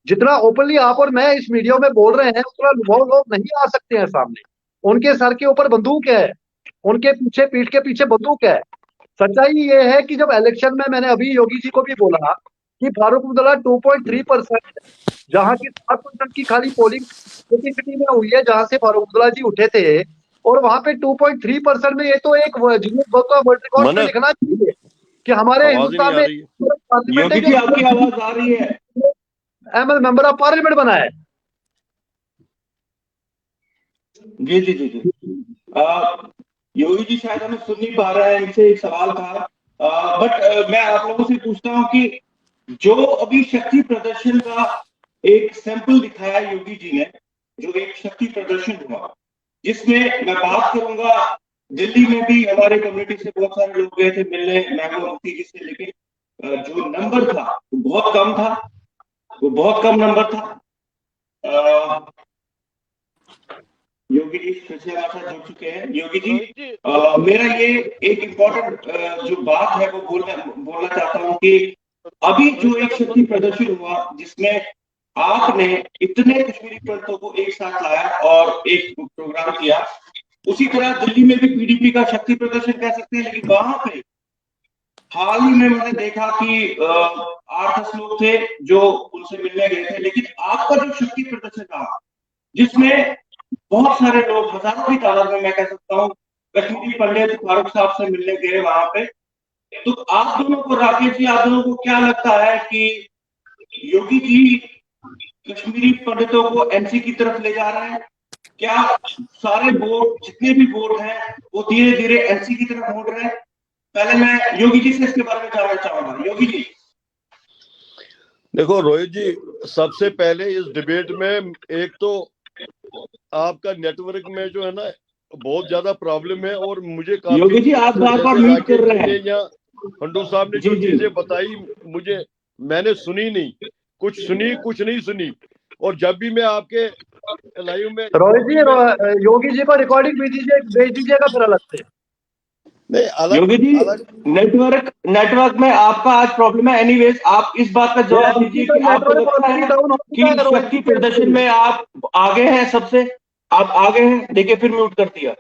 जितना ओपनली आप और मैं इस मीडिया में बोल रहे हैं उतना वो लोग नहीं आ सकते हैं सामने। उनके सर के ऊपर बंदूक है, उनके पीछे पीठ के पीछे बंदूक है। सच्चाई ये है कि जब इलेक्शन में मैंने अभी योगी जी को भी बोला कि फारूक अब्दुल्ला 2.3% जहाँ की 7% की खाली पोलिंग सिटी में हुई है, जहाँ से फारूक अब्दुल्ला जी उठे थे, और वहां पे 2.3% में, ये तो एक Guinness book of world record पे मने लिखना चाहिए कि हमारे आवाज ही नहीं हिंदुस्तान आ में रही है। पार्लियामेंट है योगी जो जी आपकी आवाज आ रही है? मेंबर ऑफ पार्लियामेंट बना है। जी जी जी जी। योगी जी शायद हमें सुन नहीं पा रहे हैं, इनसे एक सवाल था। बट मैं आप लोगों से पूछता हूँ कि जो अभी शक्ति प्रदर्शन का एक सैंपल दिखाया योगी जी ने, जो एक शक्ति प्रदर्शन हुआ, जिसमें मैं बात करूंगा, दिल्ली में भी हमारे कम्युनिटी से बहुत सारे लोग गए थे मिलने महबूबा मुफ्ती जी से, लेकिन जो नंबर था वो बहुत कम था, वो बहुत कम नंबर था। योगी जी फिर से हमारे साथ जुड़ चुके हैं। योगी जी, रोहित जी, मेरा ये एक इम्पोर्टेंट जो बात है वो बोलना चाहता हूँ कि अभी जो एक शक्ति प्रदर्शन हुआ जिसमें आपने इतने कश्मीरी पंडितों को एक साथ लाया और एक प्रोग्राम किया, उसी तरह दिल्ली में भी पीडीपी का शक्ति प्रदर्शन कह सकते हैं, लेकिन वहां पे हाल ही में मैंने देखा कि 8-10 लोग थे जो उनसे मिलने गए थे, लेकिन आपका जो शक्ति प्रदर्शन रहा जिसमें बहुत सारे लोग, हजारों की तादाद में मैं कह सकता हूँ, कश्मीरी पंडित फारूक साहब से मिलने गए वहां पे, तो आप दोनों को, राकेश जी, आप दोनों को क्या लगता है कि योगी जी कश्मीरी पंडितों को एनसी की तरफ ले जा रहे हैं? क्या सारे वोट, जितने भी वोट हैं, वो धीरे धीरे एनसी की तरफ मुड़ रहे हैं? पहले मैं योगी जी से इसके बारे में जानना चाहूंगा। योगी जी। देखो रोहित जी, सबसे पहले इस डिबेट में एक तो आपका नेटवर्क में जो है ना बहुत ज्यादा प्रॉब्लम है, और मुझे काफी योगी जी आप बार बार जैसे म्यूट कर राकेश जी रहे ने हैं। या खंडू साहब ने जी जो जी चीजें बताई, मुझे मैंने सुनी नहीं, कुछ सुनी कुछ नहीं सुनी। और जब भी मैं आपके लाइव में, रोहित जब जी, भी मैं, योगी जी को रिकॉर्डिंग भेज दीजिएगा फिर अलग से। नहीं अलग योगी जी, अलग नेटवर्क में आपका आज प्रॉब्लम है। एनीवेज, आप इस बात का ये जवाब एमपी दीजिए का कि आपको नेटवर्क लगता ऑलरेडी है डाउन हो चुका कि है रोहित शक्ति प्रदर्शन जी। में आप आगे हैं सबसे? आप आगे हैं? देखिए फिर म्यूट कर दिया,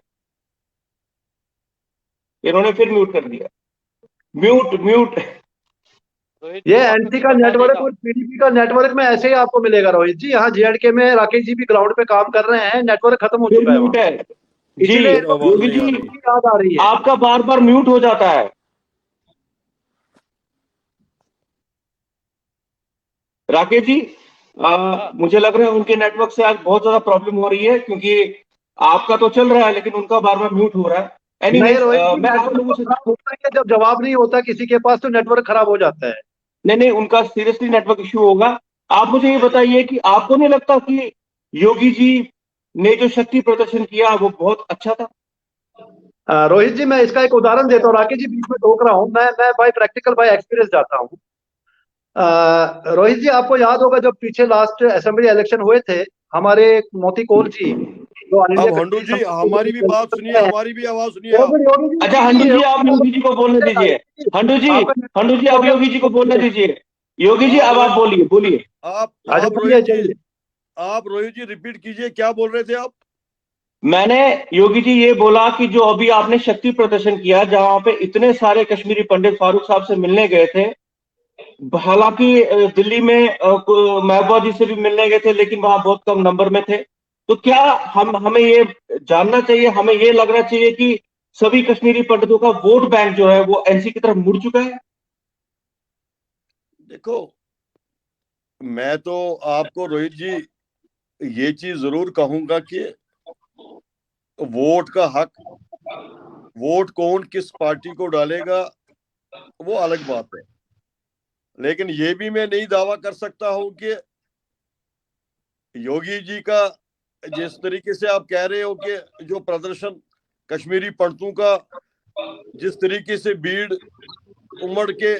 इन्होंने फिर म्यूट कर दिया। Mute mute. रोहित ये जी वापस एनसी से का बता नेटवर्क देगा। और पीडीपी का नेटवर्क में ऐसे ही आपको मिलेगा रोहित जी। यहाँ जेएंडके में राकेश जी भी ग्राउंड पे काम कर रहे हैं, नेटवर्क खत्म हो फिर चुका है म्यूट वहाँ, है जी। इसलिए फिर आवाज योगी नहीं आ जी, रही। याद आ रही है। आपका बार बार म्यूट हो जाता है। राकेश जी, हाँ, मुझे लग रहा है उनके नेटवर्क से आज बहुत ज्यादा प्रॉब्लम हो रही है, क्योंकि आपका तो चल रहा है लेकिन उनका बार बार म्यूट हो रहा है। नहीं एनीवेज, रोहित जी, मैं आप नेटवर्क लोगों तो से, खराब होता है जब जवाब नहीं होता किसी के पास, तो नेटवर्क खराब हो जाता है। नहीं नहीं, उनका सीरियसली नेटवर्क इश्यू होगा। आप मुझे ये बताइए कि आपको नहीं लगता कि योगी जी ने जो शक्ति प्रदर्शन किया वो बहुत अच्छा था? रोहित जी, मैं इसका एक उदाहरण देता हूँ। राकेश जी बीच में टोक रहा हूँ, मैं बाय प्रैक्टिकल बाय एक्सपीरियंस जाता हूँ। रोहित जी, आपको याद होगा जब पीछे लास्ट असेंबली इलेक्शन हुए थे, हमारे मोती कौर जी जो ऑल इंडिया अब हंडू कश्मीरी जी समाज हमारी भी बात सुनिए, के हमारी भी आवाज सुनिए और आप। फिर योगी जी अच्छा हंडू जी, आप योगी जी को बोलने दीजिए। हंडू जी, आपका हंडू जी, हो आप योगी जी को बोलने गया। दीजिए। योगी जी, आप अब आप रोहित बोलिए बोलिए। आप अच्छा, आप चलिए रोहित जी, चलिए। आप रोहित जी रिपीट कीजिए, क्या बोल रहे थे आप? मैंने, योगी जी, ये बोला कि जो अभी आपने शक्ति प्रदर्शन किया जहां पे इतने सारे कश्मीरी पंडित फारूक साहब से मिलने गए थे, हालांकि दिल्ली में महबूबा जी से भी मिलने गए थे लेकिन वहां बहुत कम नंबर में थे, तो क्या हमें ये जानना चाहिए, हमें ये लगना चाहिए कि सभी कश्मीरी पंडितों का वोट बैंक जो है वो एनसी की तरफ मुड़ चुका है? देखो, मैं तो आपको रोहित जी ये चीज जरूर कहूंगा कि वोट का हक, वोट कौन किस पार्टी को डालेगा वो अलग बात है, लेकिन ये भी मैं नहीं दावा कर सकता हूं कि योगी जी का, जिस तरीके से आप कह रहे हो कि जो प्रदर्शन कश्मीरी पंडितों का, जिस तरीके से भीड़ उमड़ के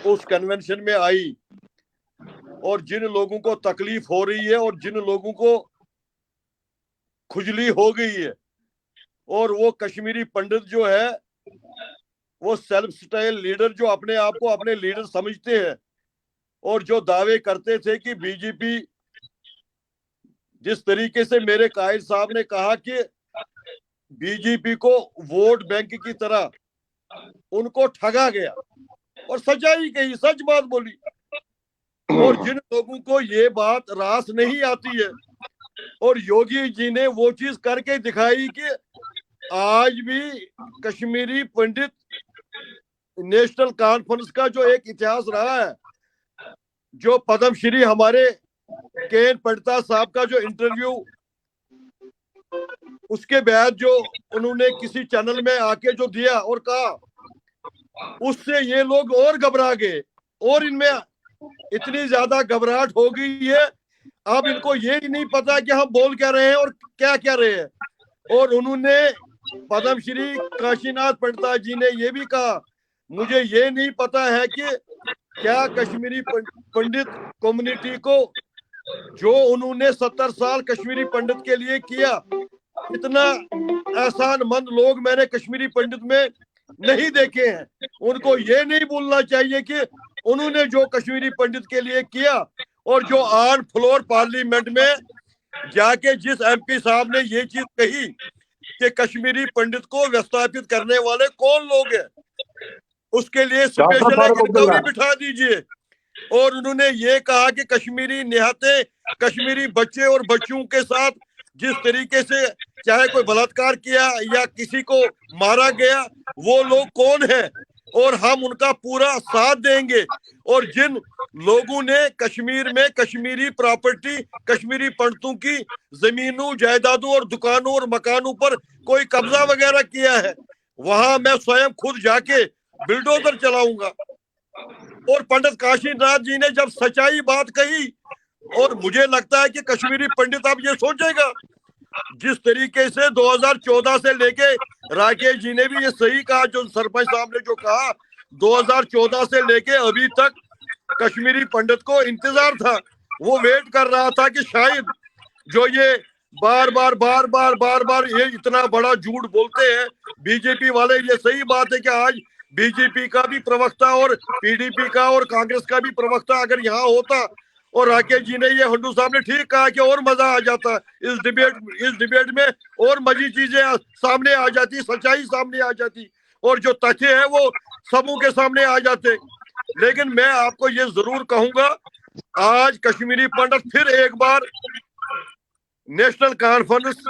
उस कन्वेंशन में आई, और जिन लोगों को तकलीफ हो रही है और जिन लोगों को खुजली हो गई है, और वो कश्मीरी पंडित जो है वो सेल्फ स्टाइल लीडर, जो अपने आप को अपने लीडर समझते हैं, और जो दावे करते थे कि बीजेपी, जिस तरीके से मेरे कायद साहब ने कहा कि बीजेपी को वोट बैंक की तरह उनको ठगा गया, और सच्चाई कही, सच बात बोली। और जिन लोगों को ये बात रास नहीं आती है, और योगी जी ने वो चीज करके दिखाई कि आज भी कश्मीरी पंडित नेशनल कॉन्फ्रेंस का जो एक इतिहास रहा है, जो पद्मश्री हमारे के पंडिता साहब का जो इंटरव्यू, उसके बाद जो उन्होंने किसी चैनल में आके जो दिया और कहा, उससे ये लोग और घबरा गए और इनमें इतनी ज्यादा घबराहट हो गई है, अब इनको ये ही नहीं पता कि हम बोल क्या रहे हैं और क्या क्या रहे हैं। और उन्होंने पद्मश्री काशीनाथ पंडिता जी ने ये भी कहा, मुझे ये नहीं पता है कि क्या कश्मीरी पंडित कम्युनिटी को जो उन्होंने 70 साल कश्मीरी पंडित के लिए किया, इतना एहसानमंद लोग मैंने कश्मीरी पंडित में नहीं देखे हैं। उनको ये नहीं भूलना चाहिए कि उन्होंने जो कश्मीरी पंडित के लिए किया, और जो ऑन फ्लोर पार्लियामेंट में जाके जिस एमपी साहब ने ये चीज कही कि कश्मीरी पंडित को विस्थापित करने वाले कौन लोग हैं, उसके लिए स्पेशल एक इंक्वायरी बिठा दीजिए। और उन्होंने ये कहा कि कश्मीरी निहत्ते, कश्मीरी बच्चे और बच्चियों के साथ जिस तरीके से चाहे कोई बलात्कार किया या किसी को मारा गया, वो लोग कौन है, और हम उनका पूरा साथ देंगे। और जिन लोगों ने कश्मीर में कश्मीरी प्रॉपर्टी, कश्मीरी पंडितों की जमीनों, जायदादों और दुकानों और मकानों पर कोई कब्जा वगैरह किया है, वहां मैं स्वयं खुद जाके बिल्डोजर चलाऊंगा। और पंडित काशीनाथ जी ने जब सच्चाई बात कही, और मुझे लगता है कि कश्मीरी पंडित अब ये सोचेगा, जिस तरीके से 2014 से लेके, राकेश जी ने भी ये सही कहा, जो सरपंच साहब ने जो कहा, 2014 से लेके अभी तक कश्मीरी पंडित को इंतजार था, वो वेट कर रहा था कि शायद जो ये बार बार ये इतना बड़ा झूठ बोलते हैं बीजेपी वाले, ये सही बात है कि आज बीजेपी का भी प्रवक्ता और पीडीपी का और कांग्रेस का भी प्रवक्ता अगर यहाँ होता, और राकेश जी ने, ये हंडू साहब ने ठीक कहा कि और मजा आ जाता इस डिबेट में, और मजी चीजें सामने आ जाती, सच्चाई सामने आ जाती, और जो तथ्य है वो सबों के सामने आ जाते। लेकिन मैं आपको ये जरूर कहूंगा, आज कश्मीरी पंडित फिर एक बार नेशनल कॉन्फ्रेंस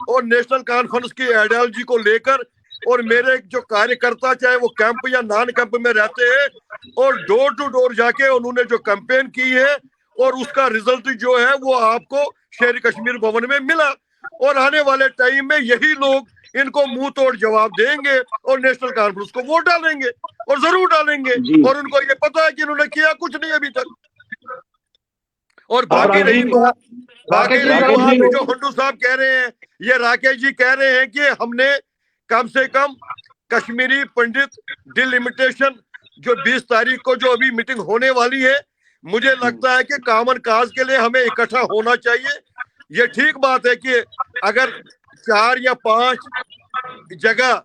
और नेशनल कॉन्फ्रेंस की आइडियोलॉजी को लेकर, और मेरे जो कार्यकर्ता चाहे वो कैंप या नॉन कैंप में रहते हैं, और डोर टू डोर जाके उन्होंने जो कैंपेन की है, और उसका रिजल्ट जो है वो आपको शेर कश्मीर भवन में मिला। और आने वाले टाइम में यही लोग इनको मुंह तोड़ जवाब देंगे और नेशनल कॉन्फ्रेंस को वोट डालेंगे, और जरूर डालेंगे। और उनको ये पता है कि इन्होंने किया कुछ नहीं अभी तक। और बाकी रही बात जो हंडू साहब कह रहे हैं, ये राकेश जी कह रहे हैं कि हमने कम से कम कश्मीरी पंडित डिलिमिटेशन जो 20 तारीख को जो अभी मीटिंग होने वाली है, मुझे लगता है कि कॉमन काज के लिए हमें इकट्ठा होना चाहिए। ये ठीक बात है कि अगर 4 या 5 जगह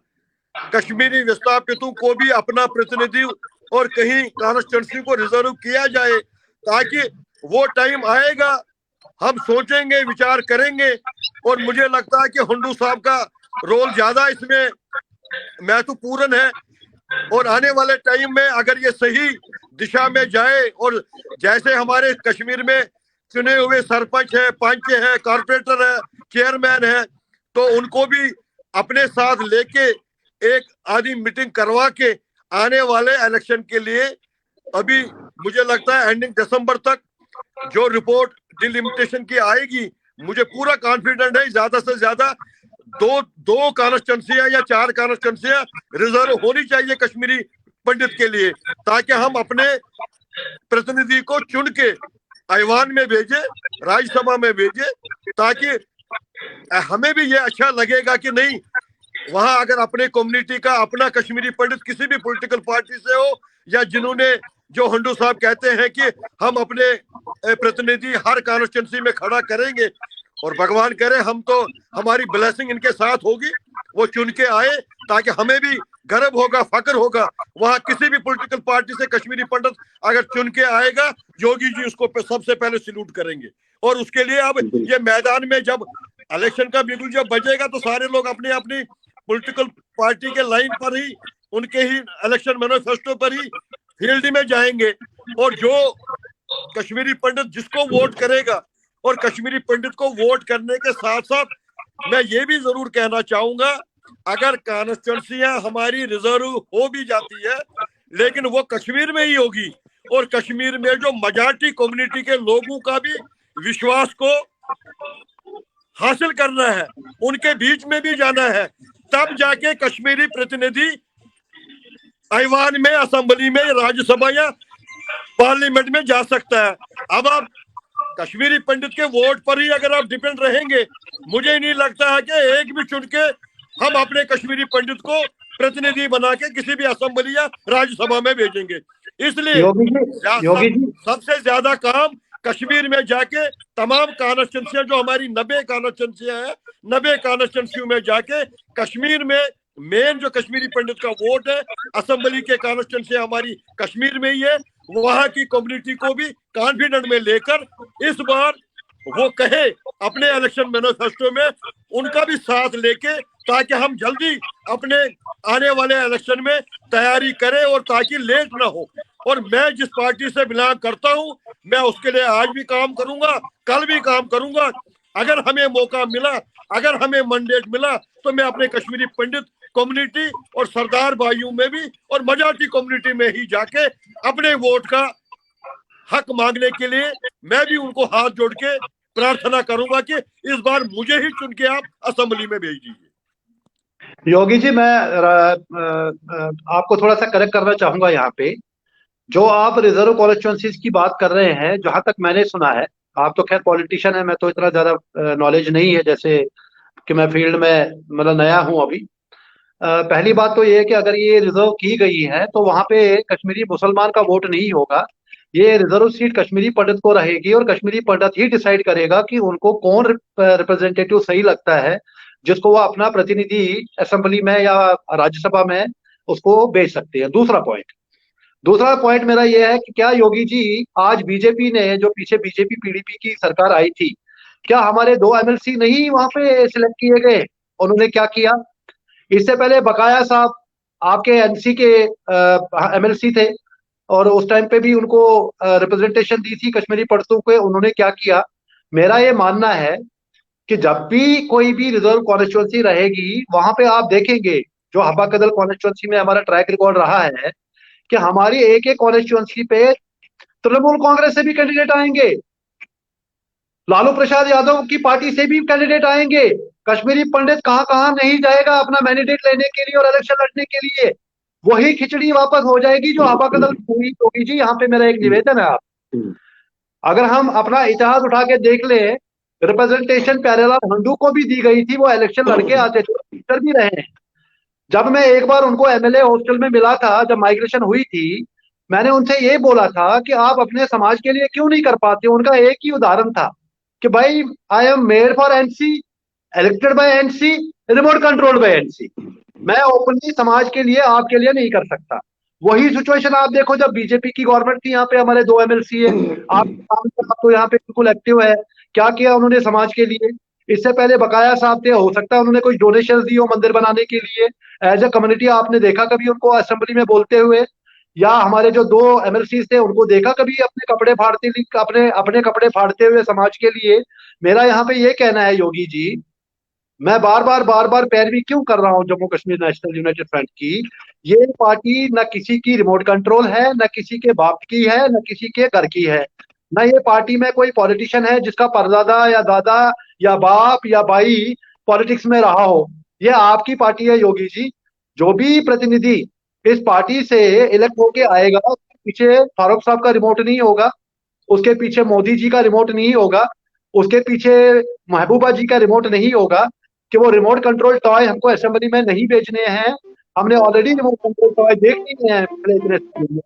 कश्मीरी विस्थापितों को भी अपना प्रतिनिधि और कहीं कॉन्स्टिट्यूंसी को रिजर्व किया जाए, ताकि वो टाइम आएगा, हम सोचेंगे, विचार करेंगे। और मुझे लगता है कि हंडू साहब का रोल ज्यादा इसमें महत्वपूर्ण है। और आने वाले टाइम में अगर ये सही दिशा में जाए, और जैसे हमारे कश्मीर में चुने हुए सरपंच है, पंच है, कॉर्पोरेटर है, चेयरमैन है, तो उनको भी अपने साथ लेके एक आधी मीटिंग करवा के आने वाले इलेक्शन के लिए, अभी मुझे लगता है एंडिंग दिसंबर तक जो रिपोर्ट डिलिमिटेशन की आएगी, मुझे पूरा कॉन्फिडेंट है ज्यादा से ज्यादा दो कॉन्स्टिट्यूंसियां या 4 कॉन्स्टिट्यूंसियां रिजर्व होनी चाहिए कश्मीरी पंडित के लिए, ताकि हम अपने प्रतिनिधि को चुन के ऐवान में भेजे, राज्यसभा में भेजे, ताकि हमें भी ये अच्छा लगेगा कि नहीं, वहां अगर अपने कम्युनिटी का अपना कश्मीरी पंडित किसी भी पॉलिटिकल पार्टी से हो, या जिन्होंने, जो हंडू साहब कहते हैं कि हम अपने प्रतिनिधि हर कॉन्स्टिट्यूंसी में खड़ा करेंगे, और भगवान करे हम तो, हमारी ब्लेसिंग इनके साथ होगी, वो चुन के आए, ताकि हमें भी गर्व होगा, फक्र होगा। वहां किसी भी पॉलिटिकल पार्टी से कश्मीरी पंडित अगर चुन के आएगा, योगी जी उसको सबसे पहले सैल्यूट करेंगे। और उसके लिए अब ये मैदान में जब इलेक्शन का बिगुल जब बजेगा, तो सारे लोग अपनी अपनी पॉलिटिकल पार्टी के लाइन पर ही, उनके ही इलेक्शन मैनिफेस्टो पर ही फील्ड में जाएंगे। और जो कश्मीरी पंडित जिसको वोट करेगा, और कश्मीरी पंडित को वोट करने के साथ साथ मैं ये भी जरूर कहना चाहूंगा, अगर कॉन्स्टिट्यूंसियां हमारी रिजर्व हो भी जाती है लेकिन वो कश्मीर में ही होगी, और कश्मीर में जो मेजॉरिटी कम्युनिटी के लोगों का भी विश्वास को हासिल करना है, उनके बीच में भी जाना है, तब जाके कश्मीरी प्रतिनिधि ऐवान में, असेंबली में, राज्यसभा या पार्लियामेंट में जा सकता है। अब आप कश्मीरी पंडित के वोट पर ही अगर आप डिपेंड रहेंगे, मुझे नहीं लगता है कि एक भी चुन के हम अपने कश्मीरी पंडित को प्रतिनिधि बना के किसी भी असेंबली या राज्यसभा में भेजेंगे। इसलिए सबसे ज्यादा काम कश्मीर में जाके तमाम कॉन्स्टिट्यूंसियां जो हमारी 90 कॉन्स्टिट्यूंसियां हैं, 90 कॉन्स्टिट्यूंसियों में जाके कश्मीर में मेन जो कश्मीरी पंडित का वोट है, असेंबली के कॉन्स्टिट्यूंसी हमारी कश्मीर में ही है, वहां की कम्युनिटी को भी कॉन्फिडेंट में लेकर इस बार वो कहे अपने इलेक्शन मैनिफेस्टो में उनका भी साथ लेके, ताकि हम जल्दी अपने आने वाले इलेक्शन में तैयारी करें और ताकि लेट ना हो। और मैं जिस पार्टी से बिलोंग करता हूं, मैं उसके लिए आज भी काम करूंगा, कल भी काम करूंगा। अगर हमें मौका मिला, अगर हमें मैंडेट मिला, तो मैं अपने कश्मीरी पंडित कम्युनिटी और सरदार भाइयों में भी और मेजॉरिटी कम्युनिटी में ही जाके अपने वोट का हक मांगने के लिए मैं भी उनको हाथ जोड़ के प्रार्थना करूंगा कि इस बार मुझे ही चुन के आप असेंबली में भेज दीजिए। योगी जी, मैं आपको थोड़ा सा करेक्ट करना चाहूंगा यहाँ पे। जो आप रिजर्व कॉन्स्टिट्यूंसीज की बात कर रहे हैं, जहां तक मैंने सुना है, आप तो खैर पॉलिटिशियन है, मैं तो इतना ज्यादा नॉलेज नहीं है, जैसे कि मैं फील्ड में मतलब नया हूं अभी। पहली बात तो ये है कि अगर ये रिजर्व की गई है तो वहां पे कश्मीरी मुसलमान का वोट नहीं होगा। ये रिजर्व सीट कश्मीरी पंडित को रहेगी और कश्मीरी पंडित ही डिसाइड करेगा कि उनको कौन रिप्रेजेंटेटिव सही लगता है, जिसको वो अपना प्रतिनिधि असेंबली में या राज्यसभा में उसको भेज सकते हैं। दूसरा पॉइंट मेरा ये है कि क्या योगी जी, आज बीजेपी ने, जो पीछे बीजेपी पीडीपी की सरकार आई थी, क्या हमारे 2 एमएलसी नहीं वहां पे सिलेक्ट किए गए? उन्होंने क्या किया? इससे पहले बकाया साहब आपके एनसी के एमएलसी थे और उस टाइम पे भी उनको रिप्रेजेंटेशन दी थी कश्मीरी पंडितों को। उन्होंने क्या किया? मेरा ये मानना है कि जब भी कोई भी रिजर्व कॉन्स्टिट्यूंसी रहेगी, वहां पे आप देखेंगे जो हब्बा कदल कॉन्स्टिट्यूंसी में हमारा ट्रैक रिकॉर्ड रहा है कि हमारी एक एक कॉन्स्टिट्यूंसी पे तृणमूल कांग्रेस से भी कैंडिडेट आएंगे, लालू प्रसाद यादव की पार्टी से भी कैंडिडेट आएंगे। कश्मीरी पंडित कहां कहां नहीं जाएगा अपना मैंडेट लेने के लिए और इलेक्शन लड़ने के लिए। वही खिचड़ी वापस हो जाएगी जो हवा कदल हुई होगी जी। यहाँ पे मेरा एक निवेदन है, आप अगर हम अपना इतिहास उठा के देख ले, रिप्रेजेंटेशन प्यारेलाल हंडू को भी दी गई थी, वो इलेक्शन लड़के आते थे, टीचर भी रहे हैं। जब मैं एक बार उनको एमएलए हॉस्टल में मिला था, जब माइग्रेशन हुई थी, मैंने उनसे ये बोला था कि आप अपने समाज के लिए क्यों नहीं कर पाते। उनका एक ही उदाहरण था कि भाई, I am made for NC, elected by NC, remote controlled by NC. मैं ओपनली समाज के लिए, आपके लिए नहीं कर सकता। वही सिचुएशन आप देखो जब बीजेपी की गवर्नमेंट थी, यहाँ पे हमारे 2 एमएलसी है, आप तो यहाँ पे बिल्कुल एक्टिव है। क्या किया उन्होंने समाज के लिए? इससे पहले बकाया साहब थे, हो सकता है उन्होंने कुछ डोनेशन दी हो मंदिर बनाने के लिए। एज ए कम्युनिटी आपने देखा कभी उनको असेंबली में बोलते हुए? या हमारे जो 2 एमएलसी थे, उनको देखा कभी अपने कपड़े फाड़ते, अपने कपड़े फाड़ते हुए समाज के लिए? मेरा यहाँ पे ये कहना है योगी जी, मैं बार बार पैरवी क्यों कर रहा हूँ Jammu Kashmir national United front की? ये पार्टी न किसी की रिमोट कंट्रोल है, न किसी के बाप की है, न किसी के घर की है। न ये पार्टी में कोई पॉलिटिशियन है जिसका परदादा या दादा या बाप या भाई पॉलिटिक्स में रहा हो। ये आपकी पार्टी है योगी जी। जो भी प्रतिनिधि इस पार्टी से इलेक्ट होके आएगा, उसके पीछे फारूक साहब का रिमोट नहीं होगा, उसके पीछे मोदी जी का रिमोट नहीं होगा, उसके पीछे महबूबा जी का रिमोट नहीं होगा कि वो रिमोट कंट्रोल टॉय हमको असेंबली में नहीं बेचने हैं। हमने ऑलरेडी रिमोट कंट्रोल टॉय देख लिए हैं।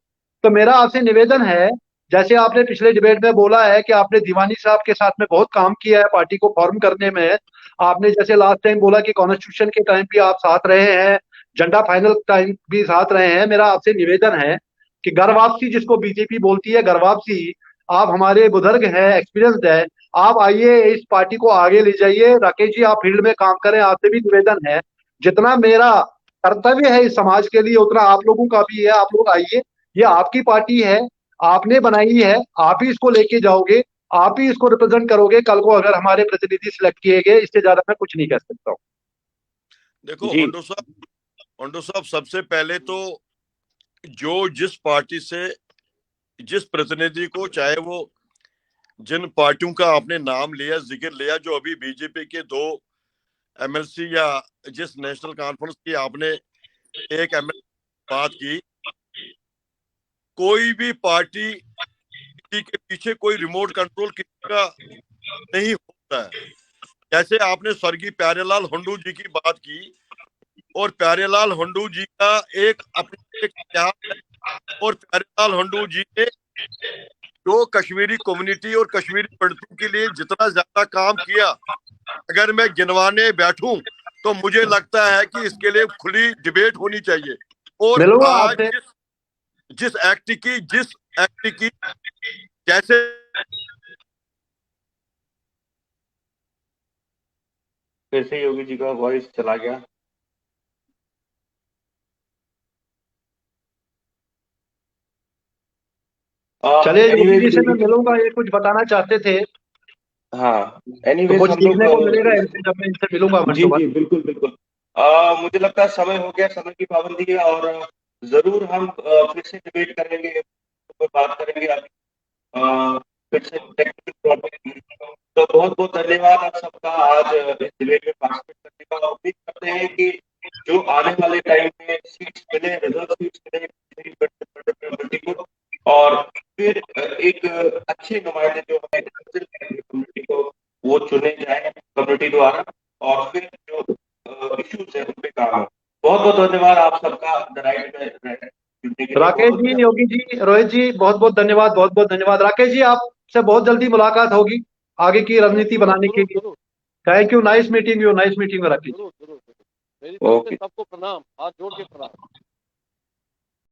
तो मेरा आपसे निवेदन है, जैसे आपने पिछले डिबेट में बोला है कि आपने दीवानी साहब के साथ में बहुत काम किया है पार्टी को फॉर्म करने में, आपने जैसे लास्ट टाइम बोला कि कॉन्स्टिट्यूशन के टाइम भी आप साथ रहे हैं, झंडा फाइनल टाइम भी साथ रहे हैं। मेरा आपसे निवेदन है कि घर वापसी जिसको बीजेपी बोलती है, घर वापसी, आप हमारे बुजुर्ग हैं, एक्सपीरियंस्ड है, आप आइए इस पार्टी को आगे ले जाइए। राकेश जी, आप फील्ड में काम करें, आपसे भी निवेदन है, जितना मेरा कर्तव्य है इस समाज के लिए उतना आप लोगों का भी है। आप लोग आइए, ये आपकी पार्टी है, आपने बनाई है, आप ही इसको लेके जाओगे, आप ही इसको रिप्रेजेंट करोगे कल को, अगर हमारे प्रतिनिधि सिलेक्ट किए गए। इससे ज्यादा मैं कुछ नहीं कह सकता हूँ। देखो जी ओंडो साहब सबसे पहले तो जो जिस पार्टी से जिस प्रतिनिधि को, चाहे वो जिन पार्टियों का आपने नाम लिया, जिक्र लिया, जो अभी बीजेपी के 2 एमएलसी या जिस नेशनल कॉन्फ्रेंस की आपने एक एमएलसी बात की, कोई भी पार्टी किसी के पीछे कोई रिमोट कंट्रोल किसी का नहीं होता है। जैसे आपने स्वर्गीय प्यारेलाल हुंडू जी की बात की, और प्यारेलाल हुंडू जी का एक अपना एक इतिहास है, और प्यारेलाल हुंडू जी ने जो कश्मीरी कम्युनिटी और कश्मीरी पंडितों के लिए जितना ज्यादा काम किया, अगर मैं गिनवाने बैठूं तो मुझे लगता है कि इसके लिए खुली डिबेट होनी चाहिए। और मिलूंगा आज आपसे। जिस एक्ट की जैसे फिर से योगी जी का वॉइस चला गया। चलिए, योगी एनीवेज जी से मैं योगी, मिलूंगा, ये कुछ बताना चाहते थे हाँ तो एनीवेज कुछ हम लोग सीखने को मिलेगा इनसे जब मैं इनसे मिलूंगा मन जी टू मन। जी बिल्कुल बिल्कुल। मुझे लगता है समय हो गया, समय की पाबंदी है, और जरूर हम फिर से डिबेट करेंगे, बात करेंगे अभी, फिर से टेक्निकल टॉपिक। तो बहुत बहुत धन्यवाद आप सबका आज इस डिबेट में पार्टिसिपेट करने का। उम्मीद करते हैं कि जो आने वाले टाइम में सीट्स मिले, रिजर्व सीट्स मिले को, और फिर एक अच्छे नुमाइंदे जो हमें कम्युनिटी को वो चुने जाए कम्युनिटी द्वारा, और फिर जो इश्यूज है उन पे काम हो। बहुत बहुत धन्यवाद आप सबका द राइट में जुड़ने के लिए। बहुत राकेश बहुत जी, धन्यवाद। योगी जी, रोहित जी, बहुत बहुत धन्यवाद, बहुत बहुत धन्यवाद। राकेश जी, आपसे बहुत जल्दी मुलाकात होगी आगे की रणनीति जरूर बनाने के जरूर लिए। जरूर thank you, nice meeting you, nice meeting Rakesh ji. जरूर जरूर जरूर। मेरी तरफ से ओके। सबको प्रणाम, हाथ जोड़ के प्रणाम।